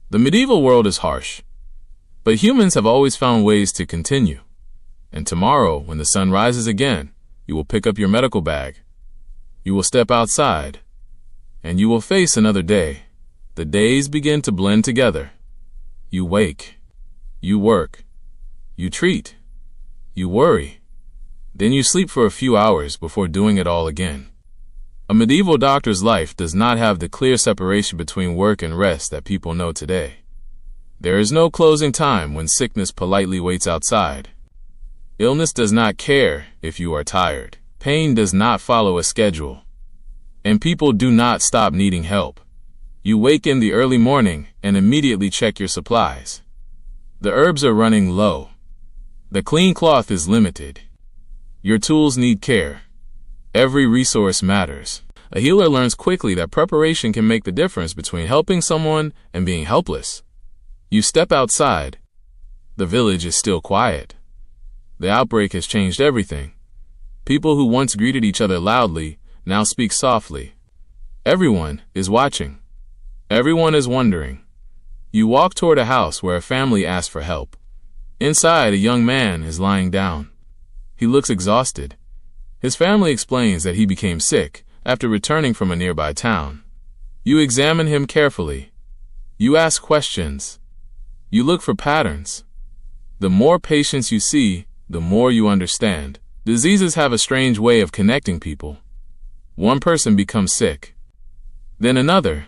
The medieval world is harsh, but humans have always found ways to continue. And tomorrow, when the sun rises again, you will pick up your medical bag. You will step outside, and you will face another day. The days begin to blend together. You wake, you work, you treat, you worry. Then you sleep for a few hours before doing it all again. A medieval doctor's life does not have the clear separation between work and rest that people know today. There is no closing time when sickness politely waits outside. Illness does not care if you are tired. Pain does not follow a schedule. And people do not stop needing help. You wake in the early morning and immediately check your supplies. The herbs are running low. The clean cloth is limited. Your tools need care. Every resource matters. A healer learns quickly that preparation can make the difference between helping someone and being helpless. You step outside. The village is still quiet. The outbreak has changed everything. People who once greeted each other loudly now speak softly. Everyone is watching. Everyone is wondering. You walk toward a house where a family asks for help. Inside, a young man is lying down. He looks exhausted. His family explains that he became sick after returning from a nearby town. You examine him carefully. You ask questions. You look for patterns. The more patients you see, the more you understand. Diseases have a strange way of connecting people. One person becomes sick, then another,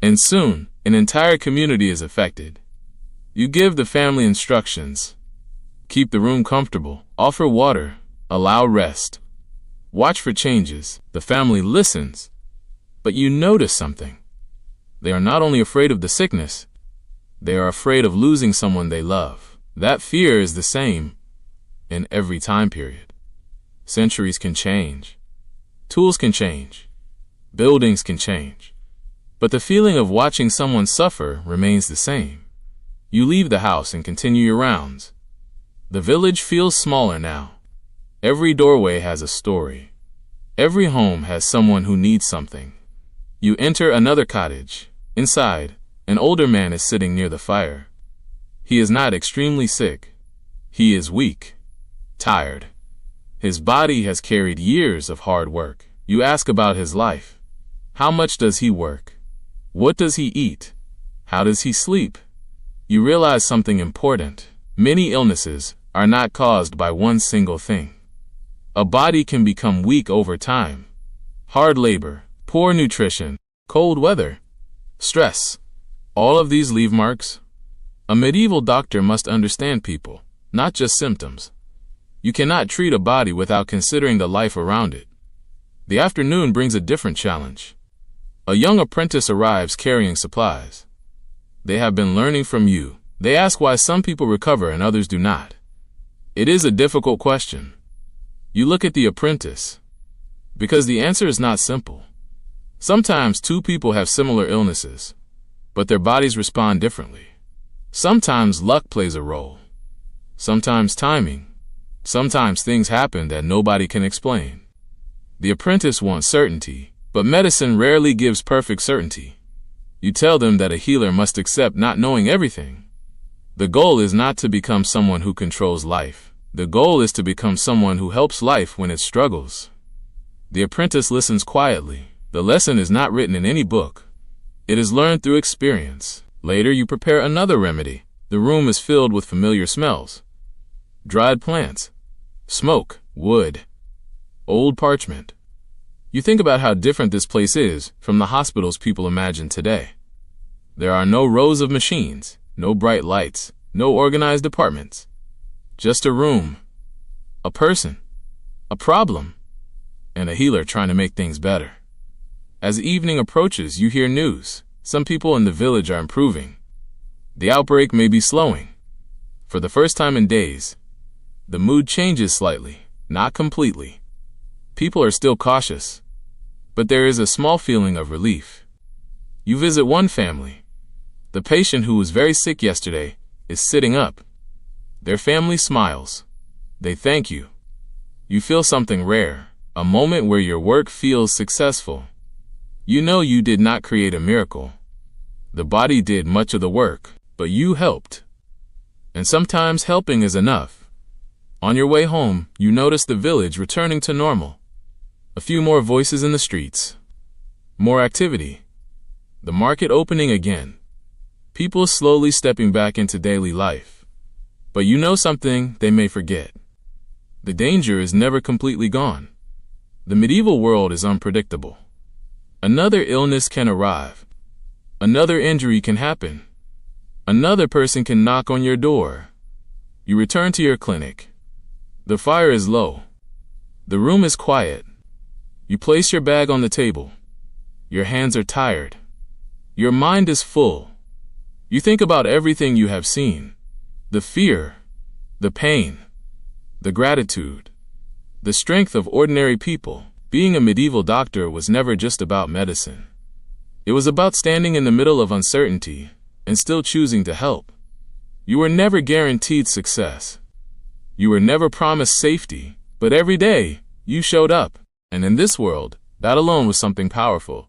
and soon an entire community is affected. You give the family instructions. Keep the room comfortable, offer water, allow rest. Watch for changes. The family listens, but you notice something. They are not only afraid of the sickness, they are afraid of losing someone they love. That fear is the same in every time period. Centuries can change. Tools can change. Buildings can change. But the feeling of watching someone suffer remains the same. You leave the house and continue your rounds. The village feels smaller now. Every doorway has a story. Every home has someone who needs something. You enter another cottage. Inside, an older man is sitting near the fire. He is not extremely sick. He is weak, tired. His body has carried years of hard work. You ask about his life. How much does he work? What does he eat? How does he sleep? You realize something important. Many illnesses are not caused by one single thing. A body can become weak over time. Hard labor, poor nutrition, cold weather, stress. All of these leave marks. A medieval doctor must understand people, not just symptoms. You cannot treat a body without considering the life around it. The afternoon brings a different challenge. A young apprentice arrives carrying supplies. They have been learning from you. They ask why some people recover and others do not. It is a difficult question. You look at the apprentice, because the answer is not simple. Sometimes two people have similar illnesses, but their bodies respond differently. Sometimes luck plays a role. Sometimes timing. Sometimes things happen that nobody can explain. The apprentice wants certainty, but medicine rarely gives perfect certainty. You tell them that a healer must accept not knowing everything. The goal is not to become someone who controls life. The goal is to become someone who helps life when it struggles. The apprentice listens quietly. The lesson is not written in any book. It is learned through experience. Later, you prepare another remedy. The room is filled with familiar smells. Dried plants, smoke, wood, old parchment. You think about how different this place is from the hospitals people imagine today. There are no rows of machines, no bright lights, no organized departments. Just a room, a person, a problem, and a healer trying to make things better. As evening approaches, you hear news. Some people in the village are improving. The outbreak may be slowing. For the first time in days, the mood changes slightly, not completely. People are still cautious, but there is a small feeling of relief. You visit one family. The patient who was very sick yesterday is sitting up. Their family smiles. They thank you. You feel something rare, a moment where your work feels successful. You know you did not create a miracle. The body did much of the work, but you helped. And sometimes helping is enough. On your way home, you notice the village returning to normal. A few more voices in the streets. More activity. The market opening again. People slowly stepping back into daily life. But you know something they may forget. The danger is never completely gone. The medieval world is unpredictable. Another illness can arrive. Another injury can happen. Another person can knock on your door. You return to your clinic. The fire is low. The room is quiet. You place your bag on the table. Your hands are tired. Your mind is full. You think about everything you have seen. The fear, the pain, the gratitude, the strength of ordinary people. Being a medieval doctor was never just about medicine. It was about standing in the middle of uncertainty and still choosing to help. You were never guaranteed success. You were never promised safety, but every day you showed up. And in this world, that alone was something powerful.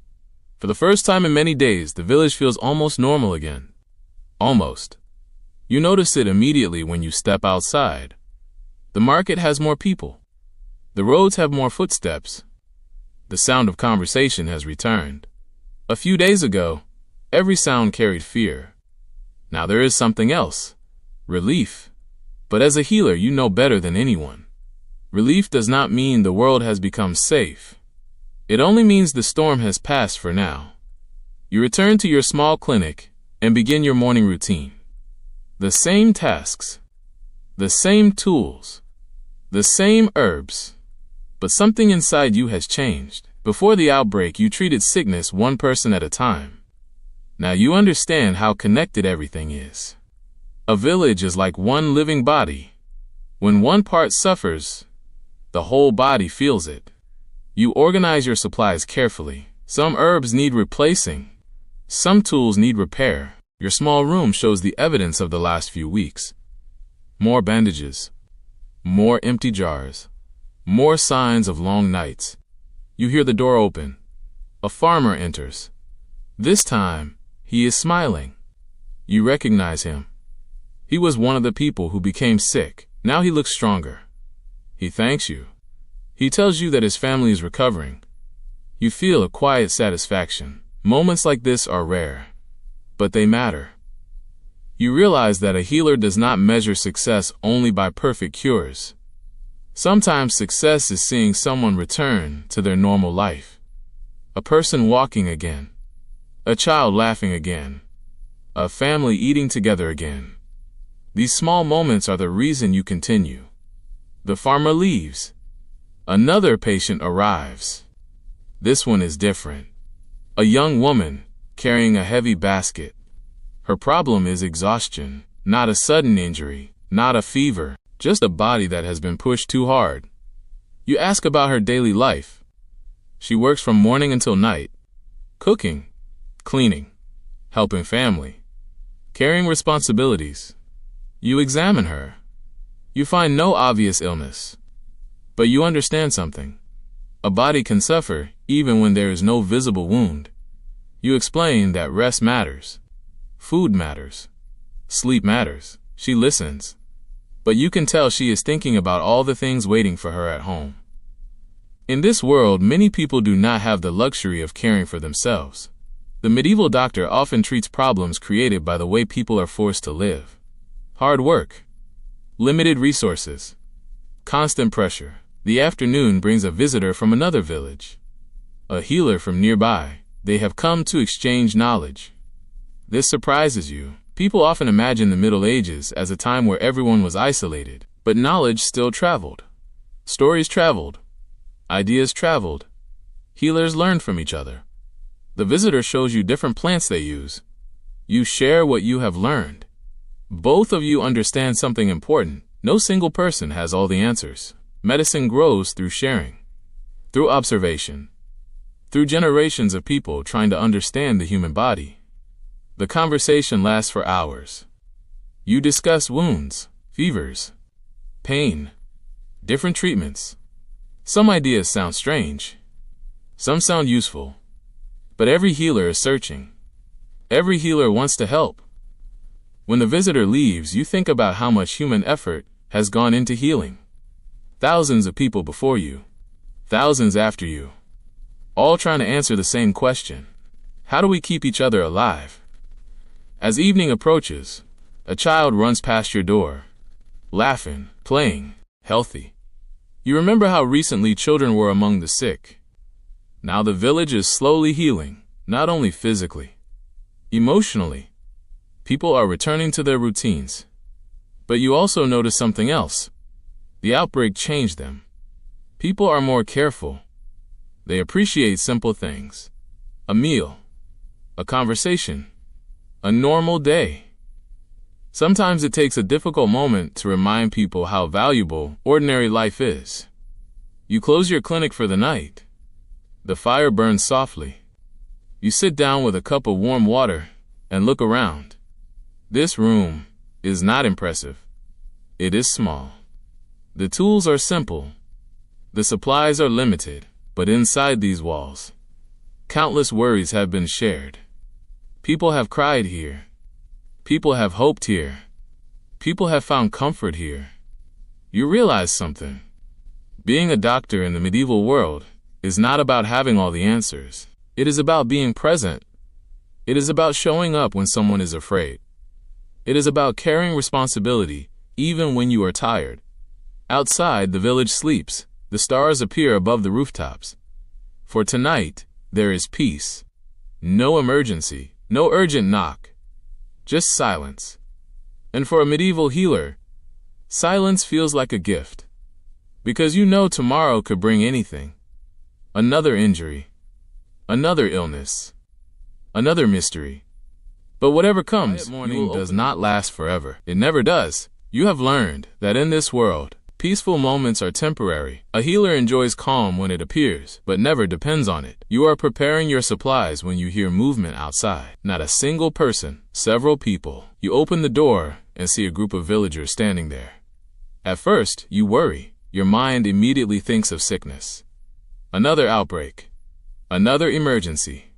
For the first time in many days, the village feels almost normal again. Almost. You notice it immediately when you step outside. The market has more people. The roads have more footsteps. The sound of conversation has returned. A few days ago, every sound carried fear. Now there is something else. Relief. But as a healer, you know better than anyone. Relief does not mean the world has become safe. It only means the storm has passed for now. You return to your small clinic and begin your morning routine. The same tasks, the same tools, the same herbs, but something inside you has changed. Before the outbreak, you treated sickness one person at a time. Now you understand how connected everything is. A village is like one living body. When one part suffers, the whole body feels it. You organize your supplies carefully. Some herbs need replacing. Some tools need repair. Your small room shows the evidence of the last few weeks. More bandages. More empty jars. More signs of long nights. You hear the door open. A farmer enters. This time, he is smiling. You recognize him. He was one of the people who became sick. Now he looks stronger. He thanks you. He tells you that his family is recovering. You feel a quiet satisfaction. Moments like this are rare, but they matter. You realize that a healer does not measure success only by perfect cures. Sometimes success is seeing someone return to their normal life. A person walking again. A child laughing again. A family eating together again. These small moments are the reason you continue. The farmer leaves. Another patient arrives. This one is different. A young woman carrying a heavy basket. Her problem is exhaustion, not a sudden injury, not a fever, just a body that has been pushed too hard. You ask about her daily life. She works from morning until night, cooking, cleaning, helping family, carrying responsibilities. You examine her. You find no obvious illness. But you understand something. A body can suffer even when there is no visible wound. You explain that rest matters. Food matters. Sleep matters. She listens. But you can tell she is thinking about all the things waiting for her at home. In this world, many people do not have the luxury of caring for themselves. The medieval doctor often treats problems created by the way people are forced to live. Hard work. Limited resources. Constant pressure. The afternoon brings a visitor from another village. A healer from nearby. They have come to exchange knowledge. This surprises you. People often imagine the Middle Ages as a time where everyone was isolated, but knowledge still traveled. Stories traveled. Ideas traveled. Healers learned from each other. The visitor shows you different plants they use. You share what you have learned. Both of you understand something important. No single person has all the answers. Medicine grows through sharing, through observation, through generations of people trying to understand the human body. The conversation lasts for hours. You discuss wounds, fevers, pain, different treatments. Some ideas sound strange. Some sound useful. But every healer is searching. Every healer wants to help. When the visitor leaves, you think about how much human effort has gone into healing. Thousands of people before you, thousands after you, all trying to answer the same question. How do we keep each other alive? As evening approaches, a child runs past your door, laughing, playing, healthy. You remember how recently children were among the sick. Now the village is slowly healing, not only physically, emotionally. People are returning to their routines. But you also notice something else. The outbreak changed them. People are more careful. They appreciate simple things. A meal, a conversation, a normal day. Sometimes it takes a difficult moment to remind people how valuable ordinary life is. You close your clinic for the night. The fire burns softly. You sit down with a cup of warm water and look around. This room is not impressive. It is small. The tools are simple. The supplies are limited, but inside these walls, countless worries have been shared. People have cried here. People have hoped here. People have found comfort here. You realize something. Being a doctor in the medieval world is not about having all the answers. It is about being present. It is about showing up when someone is afraid. It is about carrying responsibility even when you are tired. Outside, the village sleeps. The stars appear above the rooftops. For tonight, there is peace. No emergency, no urgent knock. Just silence. And for a medieval healer, silence feels like a gift. Because you know tomorrow could bring anything. Another injury. Another illness. Another mystery. But whatever comes, morning does not last forever. It never does. You have learned that in this world, peaceful moments are temporary. A healer enjoys calm when it appears, but never depends on it. You are preparing your supplies when you hear movement outside. Not a single person, several people. You open the door and see a group of villagers standing there. At first, you worry. Your mind immediately thinks of sickness. Another outbreak. Another emergency.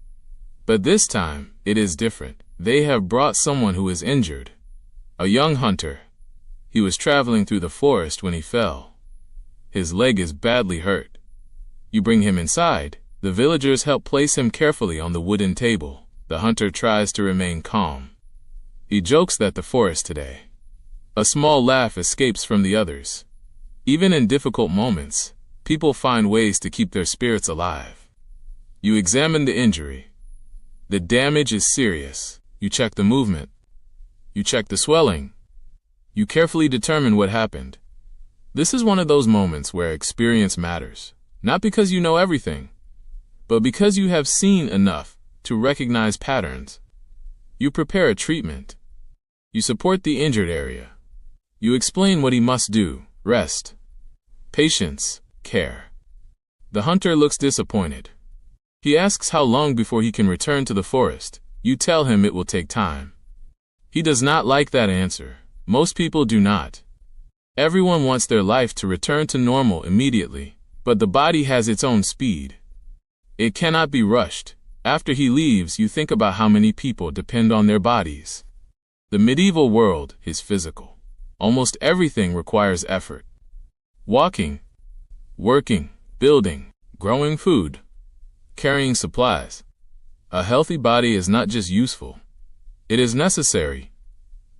But this time, it is different. They have brought someone who is injured. A young hunter. He was traveling through the forest when he fell. His leg is badly hurt. You bring him inside. The villagers help place him carefully on the wooden table. The hunter tries to remain calm. He jokes that the forest today. A small laugh escapes from the others. Even in difficult moments, people find ways to keep their spirits alive. You examine the injury. The damage is serious. You check the movement. You check the swelling. You carefully determine what happened. This is one of those moments where experience matters, not because you know everything, but because you have seen enough to recognize patterns. You prepare a treatment. You support the injured area. You explain what he must do: rest, patience, care. The hunter looks disappointed. He asks how long before he can return to the forest. You tell him it will take time. He does not like that answer. Most people do not. Everyone wants their life to return to normal immediately, but the body has its own speed. It cannot be rushed. After he leaves, you think about how many people depend on their bodies. The medieval world is physical. Almost everything requires effort. Walking, working, building, growing food, carrying supplies. A healthy body is not just useful. It is necessary.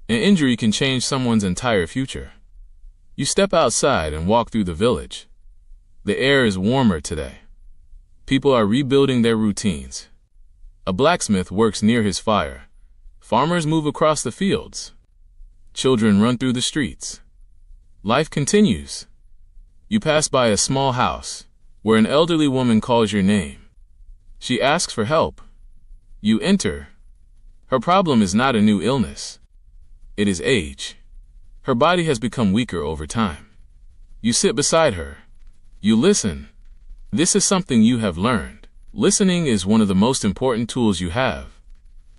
An injury can change someone's entire future. You step outside and walk through the village. The air is warmer today. People are rebuilding their routines. A blacksmith works near his fire. Farmers move across the fields. Children run through the streets. Life continues. You pass by a small house where an elderly woman calls your name. She asks for help. You enter. Her problem is not a new illness. It is age. Her body has become weaker over time. You sit beside her. You listen. This is something you have learned. Listening is one of the most important tools you have.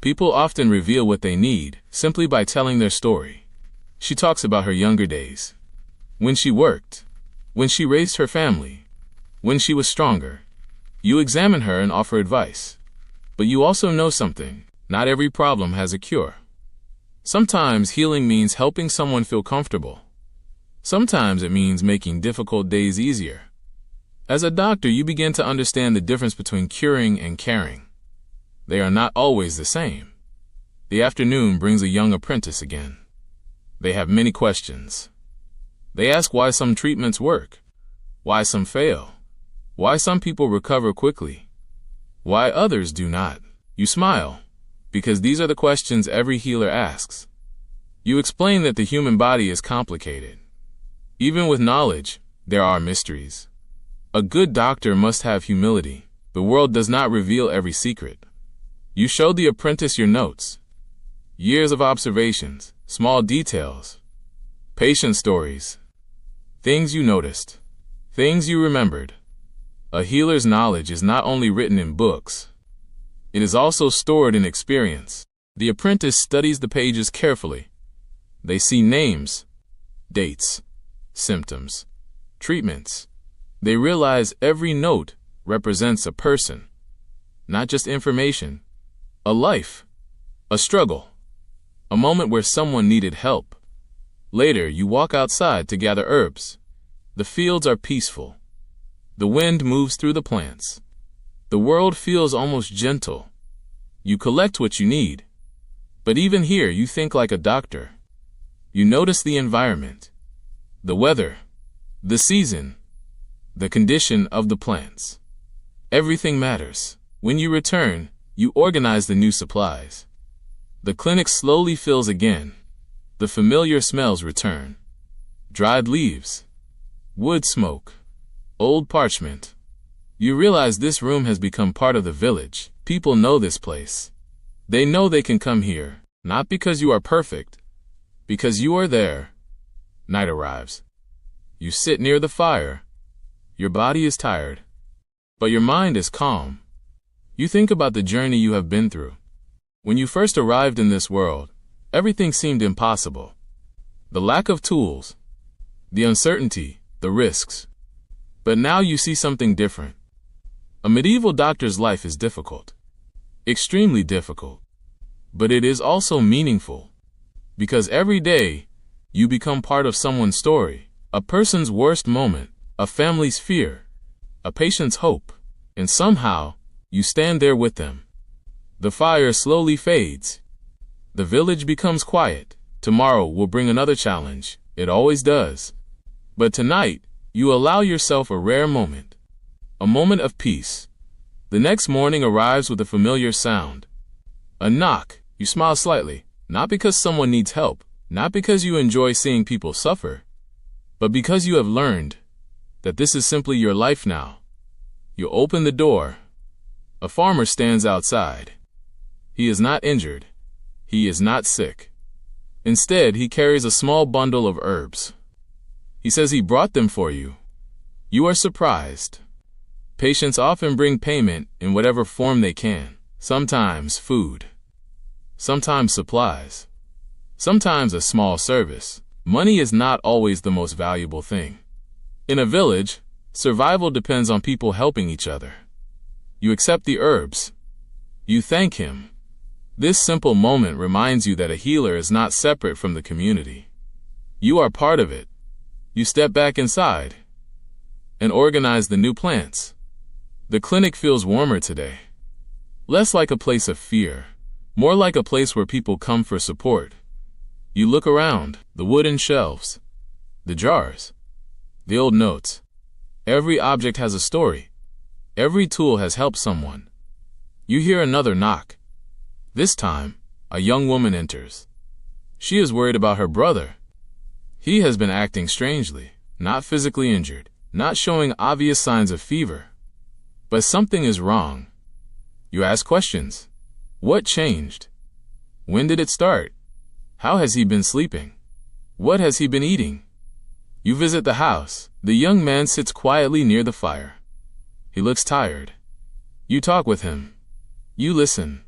People often reveal what they need simply by telling their story. She talks about her younger days. When she worked. When she raised her family. When she was stronger. You examine her and offer advice. But you also know something. Not every problem has a cure. Sometimes healing means helping someone feel comfortable. Sometimes it means making difficult days easier. As a doctor, you begin to understand the difference between curing and caring. They are not always the same. The afternoon brings a young apprentice again. They have many questions. They ask why some treatments work, why some fail, why some people recover quickly, why others do not. You smile, because these are the questions every healer asks. You explain that the human body is complicated. Even with knowledge, there are mysteries. A good doctor must have humility. The world does not reveal every secret. You show the apprentice your notes. Years of observations, small details, patient stories, things you noticed, things you remembered. A healer's knowledge is not only written in books. It is also stored in experience. The apprentice studies the pages carefully. They see names, dates, symptoms, treatments. They realize every note represents a person, not just information, a life, a struggle, a moment where someone needed help. Later, you walk outside to gather herbs. The fields are peaceful. The wind moves through the plants. The world feels almost gentle. You collect what you need. But even here, you think like a doctor. You notice the environment, the weather, the season, the condition of the plants. Everything matters. When you return, you organize the new supplies. The clinic slowly fills again. The familiar smells return. Dried leaves, wood smoke, old parchment. You realize this room has become part of the village. People know this place. They know they can come here, not because you are perfect, because you are there. Night arrives. You sit near the fire. Your body is tired, but your mind is calm. You think about the journey you have been through. When you first arrived in this world, everything seemed impossible. The lack of tools, the uncertainty, the risks. But now you see something different. A medieval doctor's life is difficult, extremely difficult, but it is also meaningful. Because every day, you become part of someone's story, a person's worst moment, a family's fear, a patient's hope, and somehow, you stand there with them. The fire slowly fades. The village becomes quiet. Tomorrow will bring another challenge. It always does. But tonight, you allow yourself a rare moment. A moment of peace. The next morning arrives with a familiar sound. A knock. You smile slightly, not because someone needs help, not because you enjoy seeing people suffer, but because you have learned that this is simply your life now. You open the door. A farmer stands outside. He is not injured. He is not sick. Instead, he carries a small bundle of herbs. He says he brought them for you. You are surprised. Patients often bring payment in whatever form they can. Sometimes food. Sometimes supplies. Sometimes a small service. Money is not always the most valuable thing. In a village, survival depends on people helping each other. You accept the herbs. You thank him. This simple moment reminds you that a healer is not separate from the community. You are part of it. You step back inside and organize the new plants. The clinic feels warmer today. Less like a place of fear, more like a place where people come for support. You look around, the wooden shelves, the jars, the old notes. Every object has a story. Every tool has helped someone. You hear another knock. This time, a young woman enters. She is worried about her brother. He has been acting strangely, not physically injured, not showing obvious signs of fever. But something is wrong. You ask questions. What changed? When did it start? How has he been sleeping? What has he been eating? You visit the house. The young man sits quietly near the fire. He looks tired. You talk with him. You listen.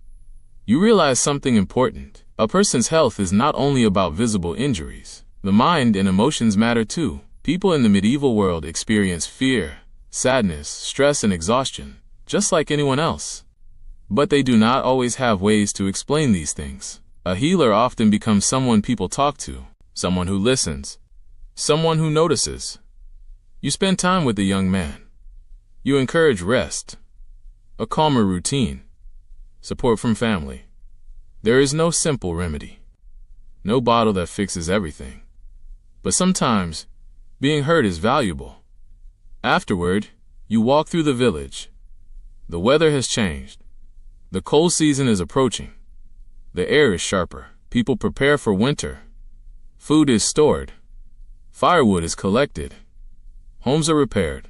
You realize something important. A person's health is not only about visible injuries. The mind and emotions matter too. People in the medieval world experience fear, sadness, stress, and exhaustion, just like anyone else. But they do not always have ways to explain these things. A healer often becomes someone people talk to, someone who listens, someone who notices. You spend time with the young man. You encourage rest, a calmer routine, support from family. There is no simple remedy, no bottle that fixes everything. But sometimes, being heard is valuable. Afterward, you walk through the village. The weather has changed. The cold season is approaching. The air is sharper. People prepare for winter. Food is stored. Firewood is collected. Homes are repaired.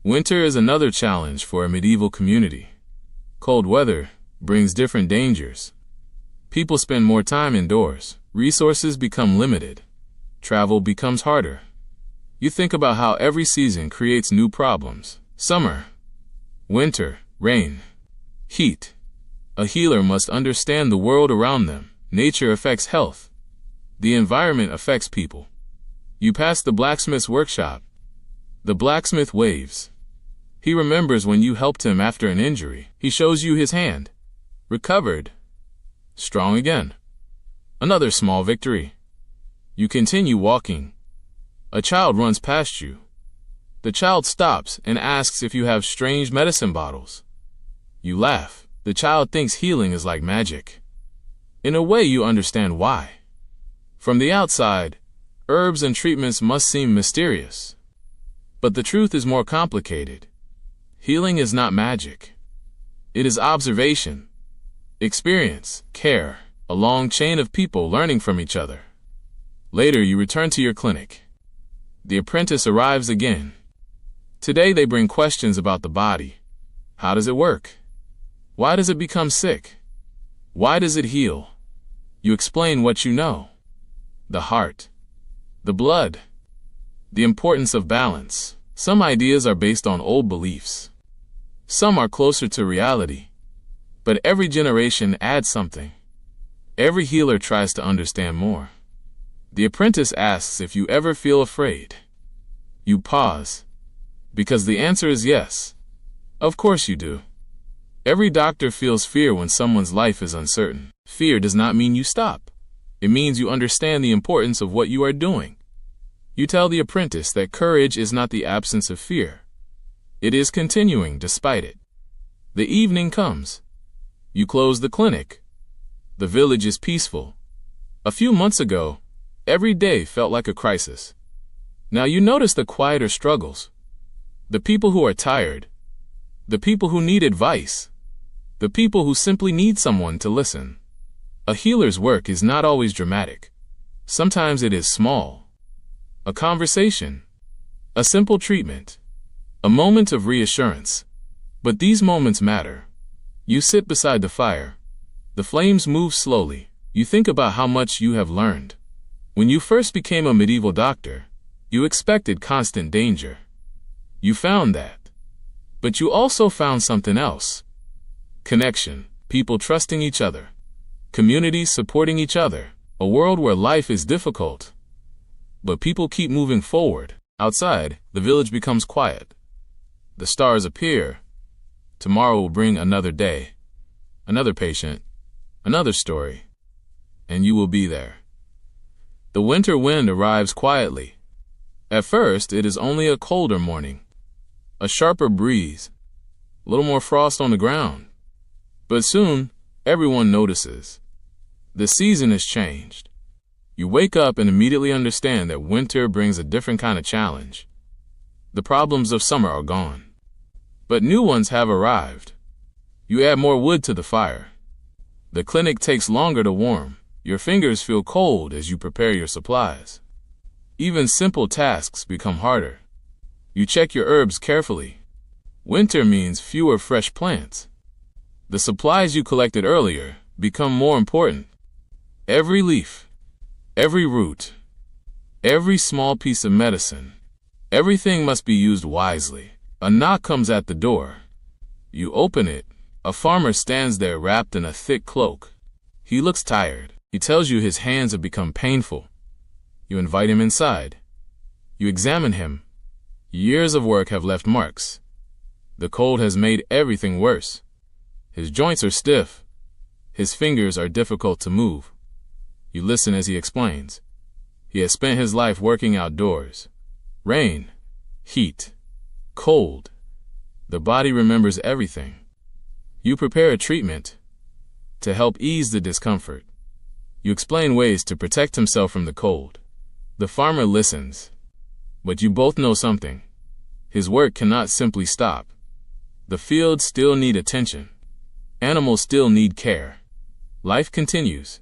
Winter is another challenge for a medieval community. Cold weather brings different dangers. People spend more time indoors. Resources become limited. Travel becomes harder. You think about how every season creates new problems. Summer, winter, rain, heat. A healer must understand the world around them. Nature affects health. The environment affects people. You pass the blacksmith's workshop. The blacksmith waves. He remembers when you helped him after an injury. He shows you his hand. Recovered. Strong again. Another small victory. You continue walking. A child runs past you. The child stops and asks if you have strange medicine bottles. You laugh. The child thinks healing is like magic. In a way, you understand why. From the outside, herbs and treatments must seem mysterious. But the truth is more complicated. Healing is not magic. It is observation, experience, care, a long chain of people learning from each other. Later, you return to your clinic. The apprentice arrives again. Today, they bring questions about the body. How does it work? Why does it become sick? Why does it heal? You explain what you know. The heart, the blood, the importance of balance. Some ideas are based on old beliefs. Some are closer to reality. But every generation adds something. Every healer tries to understand more. The apprentice asks if you ever feel afraid. You pause. Because the answer is yes. Of course you do. Every doctor feels fear when someone's life is uncertain. Fear does not mean you stop. It means you understand the importance of what you are doing. You tell the apprentice that courage is not the absence of fear. It is continuing despite it. The evening comes. You close the clinic. The village is peaceful. A few months ago, every day felt like a crisis. Now you notice the quieter struggles. The people who are tired. The people who need advice. The people who simply need someone to listen. A healer's work is not always dramatic. Sometimes it is small. A conversation. A simple treatment. A moment of reassurance. But these moments matter. You sit beside the fire. The flames move slowly. You think about how much you have learned. When you first became a medieval doctor, you expected constant danger. You found that. But you also found something else. Connection, people trusting each other, communities supporting each other, a world where life is difficult. But people keep moving forward. Outside, the village becomes quiet. The stars appear. Tomorrow will bring another day, another patient, another story, and you will be there. The winter wind arrives quietly. At first, it is only a colder morning, a sharper breeze, a little more frost on the ground. But soon, everyone notices. The season has changed. You wake up and immediately understand that winter brings a different kind of challenge. The problems of summer are gone. But new ones have arrived. You add more wood to the fire. The clinic takes longer to warm. Your fingers feel cold as you prepare your supplies. Even simple tasks become harder. You check your herbs carefully. Winter means fewer fresh plants. The supplies you collected earlier become more important. Every leaf, every root, every small piece of medicine, everything must be used wisely. A knock comes at the door. You open it. A farmer stands there wrapped in a thick cloak. He looks tired. He tells you his hands have become painful. You invite him inside. You examine him. Years of work have left marks. The cold has made everything worse. His joints are stiff. His fingers are difficult to move. You listen as he explains. He has spent his life working outdoors. Rain, heat, cold. The body remembers everything. You prepare a treatment to help ease the discomfort. You explain ways to protect himself from the cold. The farmer listens. But you both know something. His work cannot simply stop. The fields still need attention. Animals still need care. Life continues.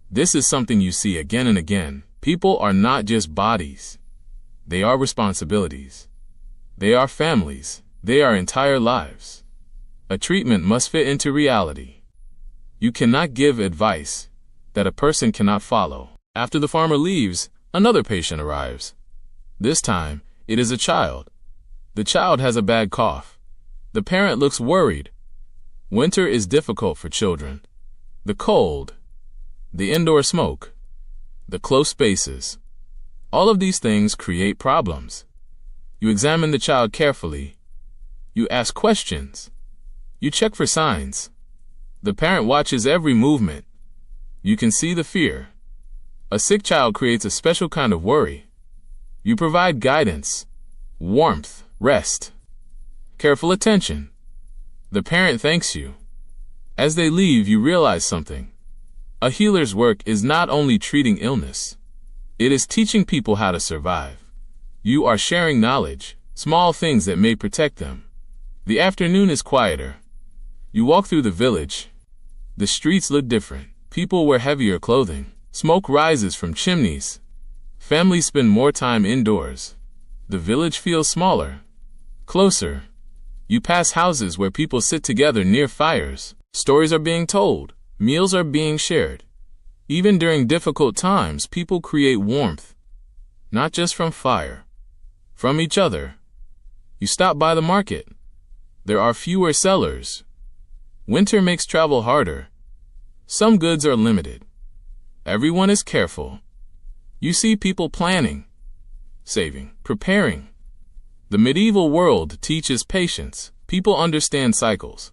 This is something you see again and again. People are not just bodies. They are responsibilities. They are families. They are entire lives. A treatment must fit into reality. You cannot give advice that a person cannot follow. After the farmer leaves, another patient arrives. This time, it is a child. The child has a bad cough. The parent looks worried. Winter is difficult for children. The cold, the indoor smoke, the close spaces. All of these things create problems. You examine the child carefully. You ask questions. You check for signs. The parent watches every movement. You can see the fear. A sick child creates a special kind of worry. You provide guidance, warmth, rest, careful attention. The parent thanks you. As they leave, you realize something. A healer's work is not only treating illness. It is teaching people how to survive. You are sharing knowledge, small things that may protect them. The afternoon is quieter. You walk through the village. The streets look different. People wear heavier clothing. Smoke rises from chimneys. Families spend more time indoors. The village feels smaller, closer. You pass houses where people sit together near fires. Stories are being told. Meals are being shared. Even during difficult times, people create warmth. Not just from fire, from each other. You stop by the market. There are fewer sellers. Winter makes travel harder. Some goods are limited. Everyone is careful. You see people planning, saving, preparing. The medieval world teaches patience. People understand cycles.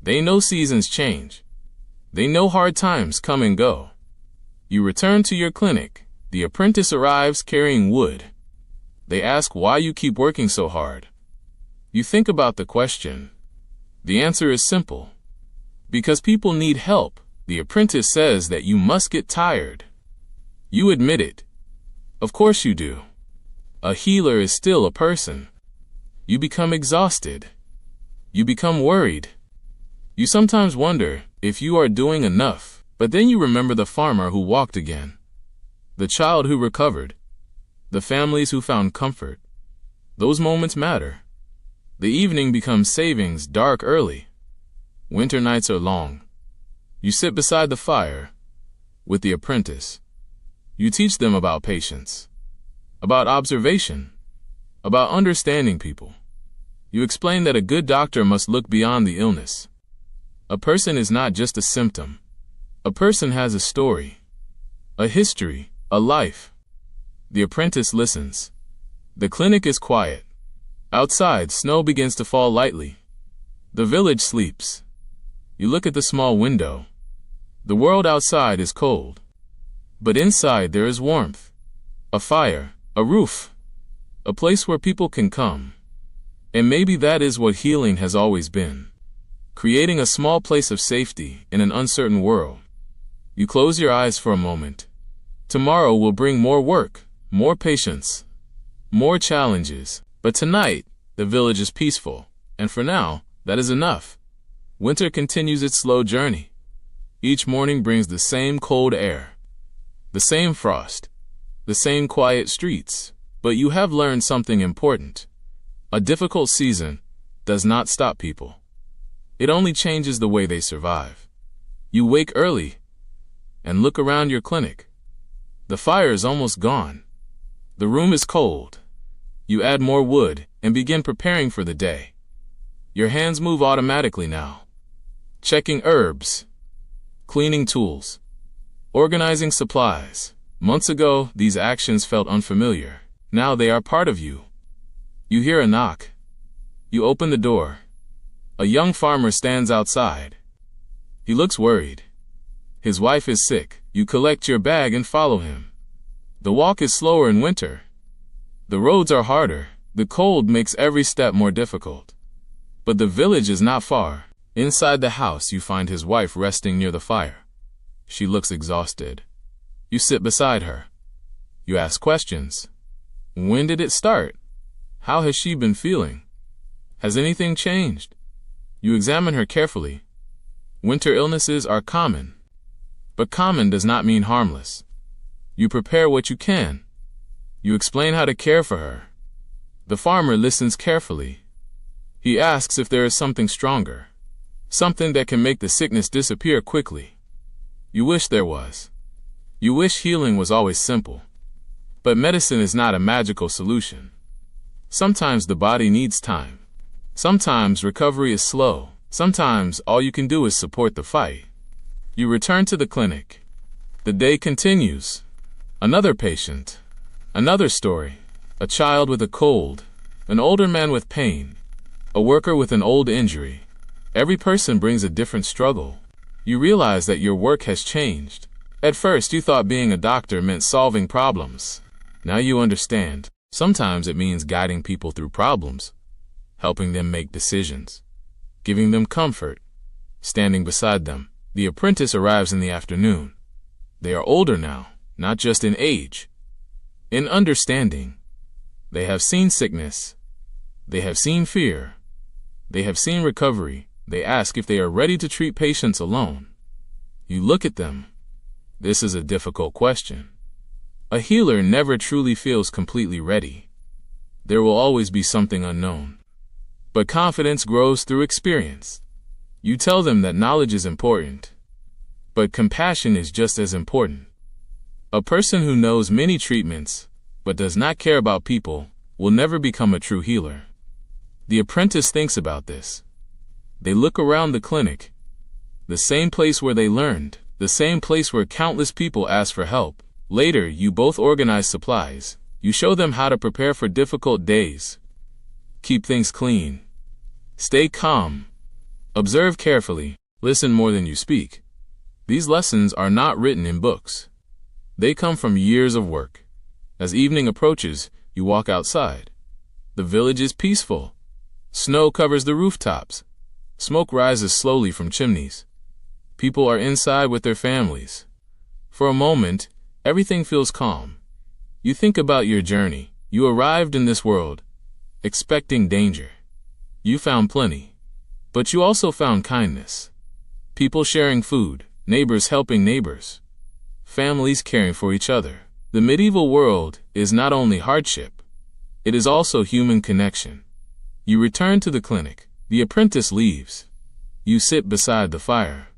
They know seasons change. They know hard times come and go. You return to your clinic. The apprentice arrives carrying wood. They ask why you keep working so hard. You think about the question. The answer is simple. Because people need help. The apprentice says that you must get tired. You admit it. Of course you do. A healer is still a person. You become exhausted. You become worried. You sometimes wonder if you are doing enough, but then you remember the farmer who walked again, the child who recovered, the families who found comfort. Those moments matter. The evening becomes savings dark early. Winter nights are long. You sit beside the fire with the apprentice. You teach them about patience, about observation, about understanding people. You explain that a good doctor must look beyond the illness. A person is not just a symptom. A person has a story, a history, a life. The apprentice listens. The clinic is quiet. Outside, snow begins to fall lightly. The village sleeps. You look at the small window. The world outside is cold. But inside there is warmth. A fire, a roof, a place where people can come. And maybe that is what healing has always been. Creating a small place of safety in an uncertain world. You close your eyes for a moment. Tomorrow will bring more work, more patience, more challenges. But tonight, the village is peaceful. And for now, that is enough. Winter continues its slow journey. Each morning brings the same cold air, the same frost, the same quiet streets. But you have learned something important. A difficult season does not stop people. It only changes the way they survive. You wake early and look around your clinic. The fire is almost gone. The room is cold. You add more wood and begin preparing for the day. Your hands move automatically now. Checking herbs, cleaning tools, organizing supplies. Months ago, these actions felt unfamiliar. Now they are part of you. You hear a knock. You open the door. A young farmer stands outside. He looks worried. His wife is sick. You collect your bag and follow him. The walk is slower in winter. The roads are harder. The cold makes every step more difficult. But the village is not far. Inside the house, you find his wife resting near the fire. She looks exhausted. You sit beside her. You ask questions. When did it start? How has she been feeling? Has anything changed? You examine her carefully. Winter illnesses are common. But common does not mean harmless. You prepare what you can. You explain how to care for her. The farmer listens carefully. He asks if there is something stronger, something that can make the sickness disappear quickly. You wish there was. You wish healing was always simple. But medicine is not a magical solution. Sometimes the body needs time. Sometimes recovery is slow. Sometimes all you can do is support the fight. You return to the clinic. The day continues. Another patient. Another story. A child with a cold. An older man with pain. A worker with an old injury. Every person brings a different struggle. You realize that your work has changed. At first, you thought being a doctor meant solving problems. Now you understand. Sometimes it means guiding people through problems, helping them make decisions, giving them comfort, standing beside them. The apprentice arrives in the afternoon. They are older now, not just in age, in understanding. They have seen sickness. They have seen fear. They have seen recovery. They ask if they are ready to treat patients alone. You look at them. This is a difficult question. A healer never truly feels completely ready. There will always be something unknown. But confidence grows through experience. You tell them that knowledge is important, but compassion is just as important. A person who knows many treatments, but does not care about people, will never become a true healer. The apprentice thinks about this. They look around the clinic, the same place where they learned, the same place where countless people ask for help. Later, you both organize supplies. You show them how to prepare for difficult days. Keep things clean. Stay calm. Observe carefully. Listen more than you speak. These lessons are not written in books. They come from years of work. As evening approaches, you walk outside. The village is peaceful. Snow covers the rooftops. Smoke rises slowly from chimneys. People are inside with their families. For a moment, everything feels calm. You think about your journey. You arrived in this world, expecting danger. You found plenty. But you also found kindness. People sharing food, neighbors helping neighbors, families caring for each other. The medieval world is not only hardship, it is also human connection. You return to the clinic. The apprentice leaves. You sit beside the fire.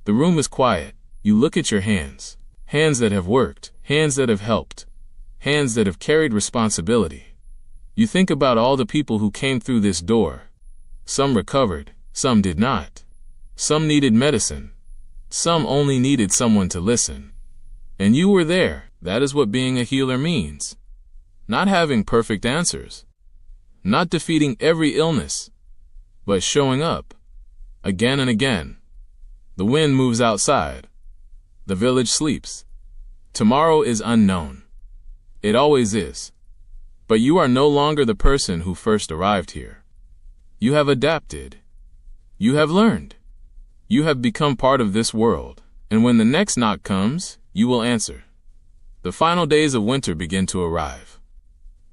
The room is quiet. You look at your hands. Hands that have worked, hands that have helped, hands that have carried responsibility. You think about all the people who came through this door. Some recovered, some did not. Some needed medicine. Some only needed someone to listen. And you were there. That is what being a healer means. Not having perfect answers. Not defeating every illness, but showing up. Again and again. The wind moves outside. The village sleeps. Tomorrow is unknown. It always is. But you are no longer the person who first arrived here. You have adapted. You have learned. You have become part of this world. And when the next knock comes, you will answer. The final days of winter begin to arrive.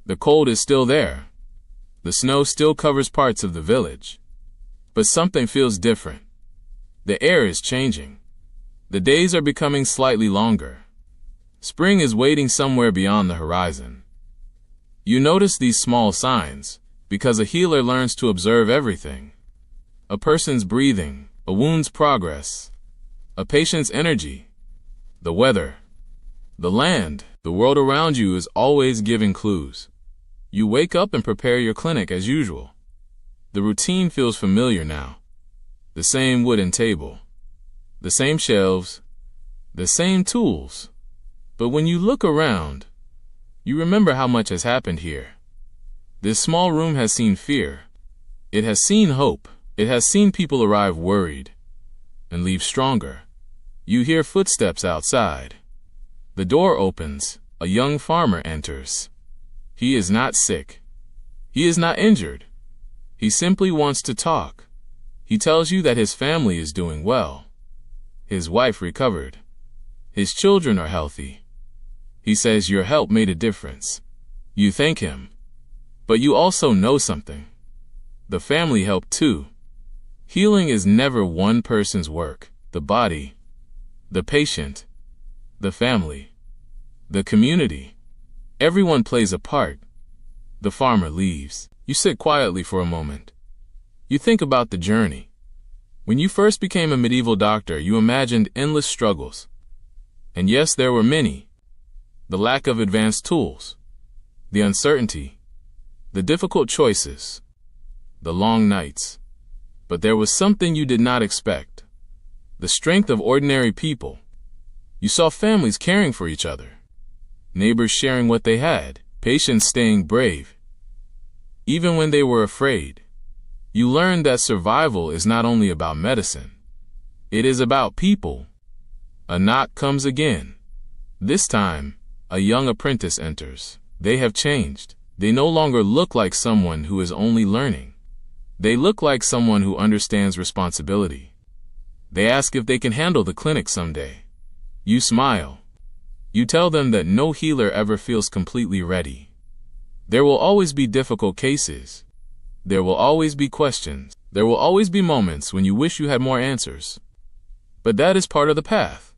The cold is still there. The snow still covers parts of the village. But something feels different. The air is changing. The days are becoming slightly longer. Spring is waiting somewhere beyond the horizon. You notice these small signs, because a healer learns to observe everything. A person's breathing, a wound's progress, a patient's energy, the weather, the land, the world around you is always giving clues. You wake up and prepare your clinic as usual. The routine feels familiar now. The same wooden table, the same shelves, the same tools. But when you look around, you remember how much has happened here. This small room has seen fear. It has seen hope. It has seen people arrive worried and leave stronger. You hear footsteps outside. The door opens. A young farmer enters. He is not sick. He is not injured. He simply wants to talk. He tells you that his family is doing well. His wife recovered. His children are healthy. He says your help made a difference. You thank him. But you also know something. The family helped too. Healing is never one person's work. The body, the patient, the family, the community. Everyone plays a part. The farmer leaves. You sit quietly for a moment. You think about the journey. When you first became a medieval doctor, you imagined endless struggles. And yes, there were many. The lack of advanced tools, the uncertainty, the difficult choices, the long nights. But there was something you did not expect. The strength of ordinary people. You saw families caring for each other, neighbors sharing what they had, patients staying brave, even when they were afraid. You learned that survival is not only about medicine. It is about people. A knock comes again. This time, a young apprentice enters. They have changed. They no longer look like someone who is only learning. They look like someone who understands responsibility. They ask if they can handle the clinic someday. You smile. You tell them that no healer ever feels completely ready. There will always be difficult cases. There will always be questions. There will always be moments when you wish you had more answers. But that is part of the path.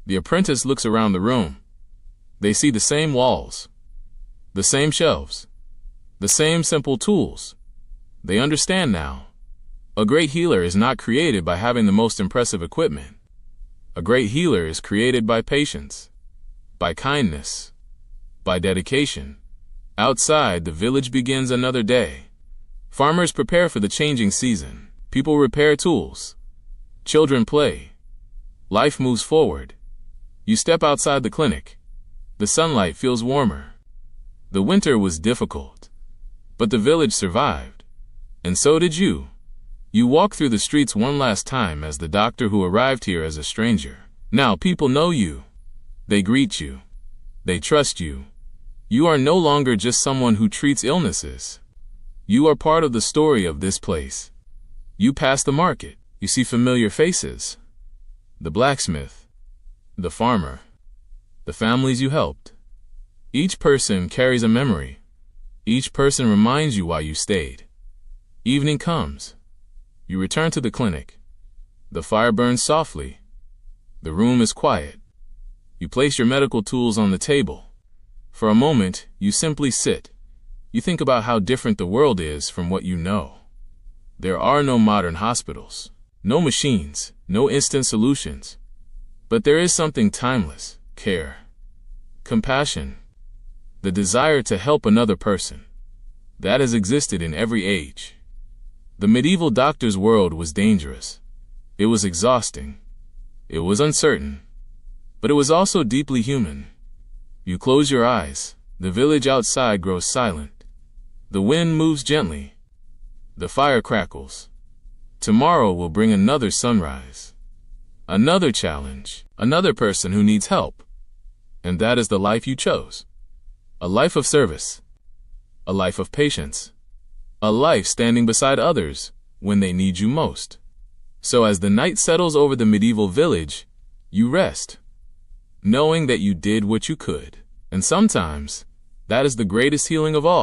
The apprentice looks around the room. They see the same walls, the same shelves, the same simple tools. They understand now. A great healer is not created by having the most impressive equipment. A great healer is created by patience, by kindness, by dedication. Outside, the village begins another day. Farmers prepare for the changing season. People repair tools. Children play. Life moves forward. You step outside the clinic. The sunlight feels warmer. The winter was difficult, but the village survived. And so did you. You walk through the streets one last time as the doctor who arrived here as a stranger. Now people know you. They greet you. They trust you. You are no longer just someone who treats illnesses. You are part of the story of this place. You pass the market. You see familiar faces. The blacksmith, the farmer, the families you helped. Each person carries a memory. Each person reminds you why you stayed. Evening comes. You return to the clinic. The fire burns softly. The room is quiet. You place your medical tools on the table. For a moment, you simply sit. You think about how different the world is from what you know. There are no modern hospitals, no machines, no instant solutions. But there is something timeless: care, compassion, the desire to help another person. That has existed in every age. The medieval doctor's world was dangerous. It was exhausting. It was uncertain. But it was also deeply human. You close your eyes. The village outside grows silent. The wind moves gently. The fire crackles. Tomorrow will bring another sunrise, another challenge, another person who needs help. And that is the life you chose. A life of service. A life of patience. A life standing beside others when they need you most. So as the night settles over the medieval village, you rest, knowing that you did what you could. And sometimes, that is the greatest healing of all.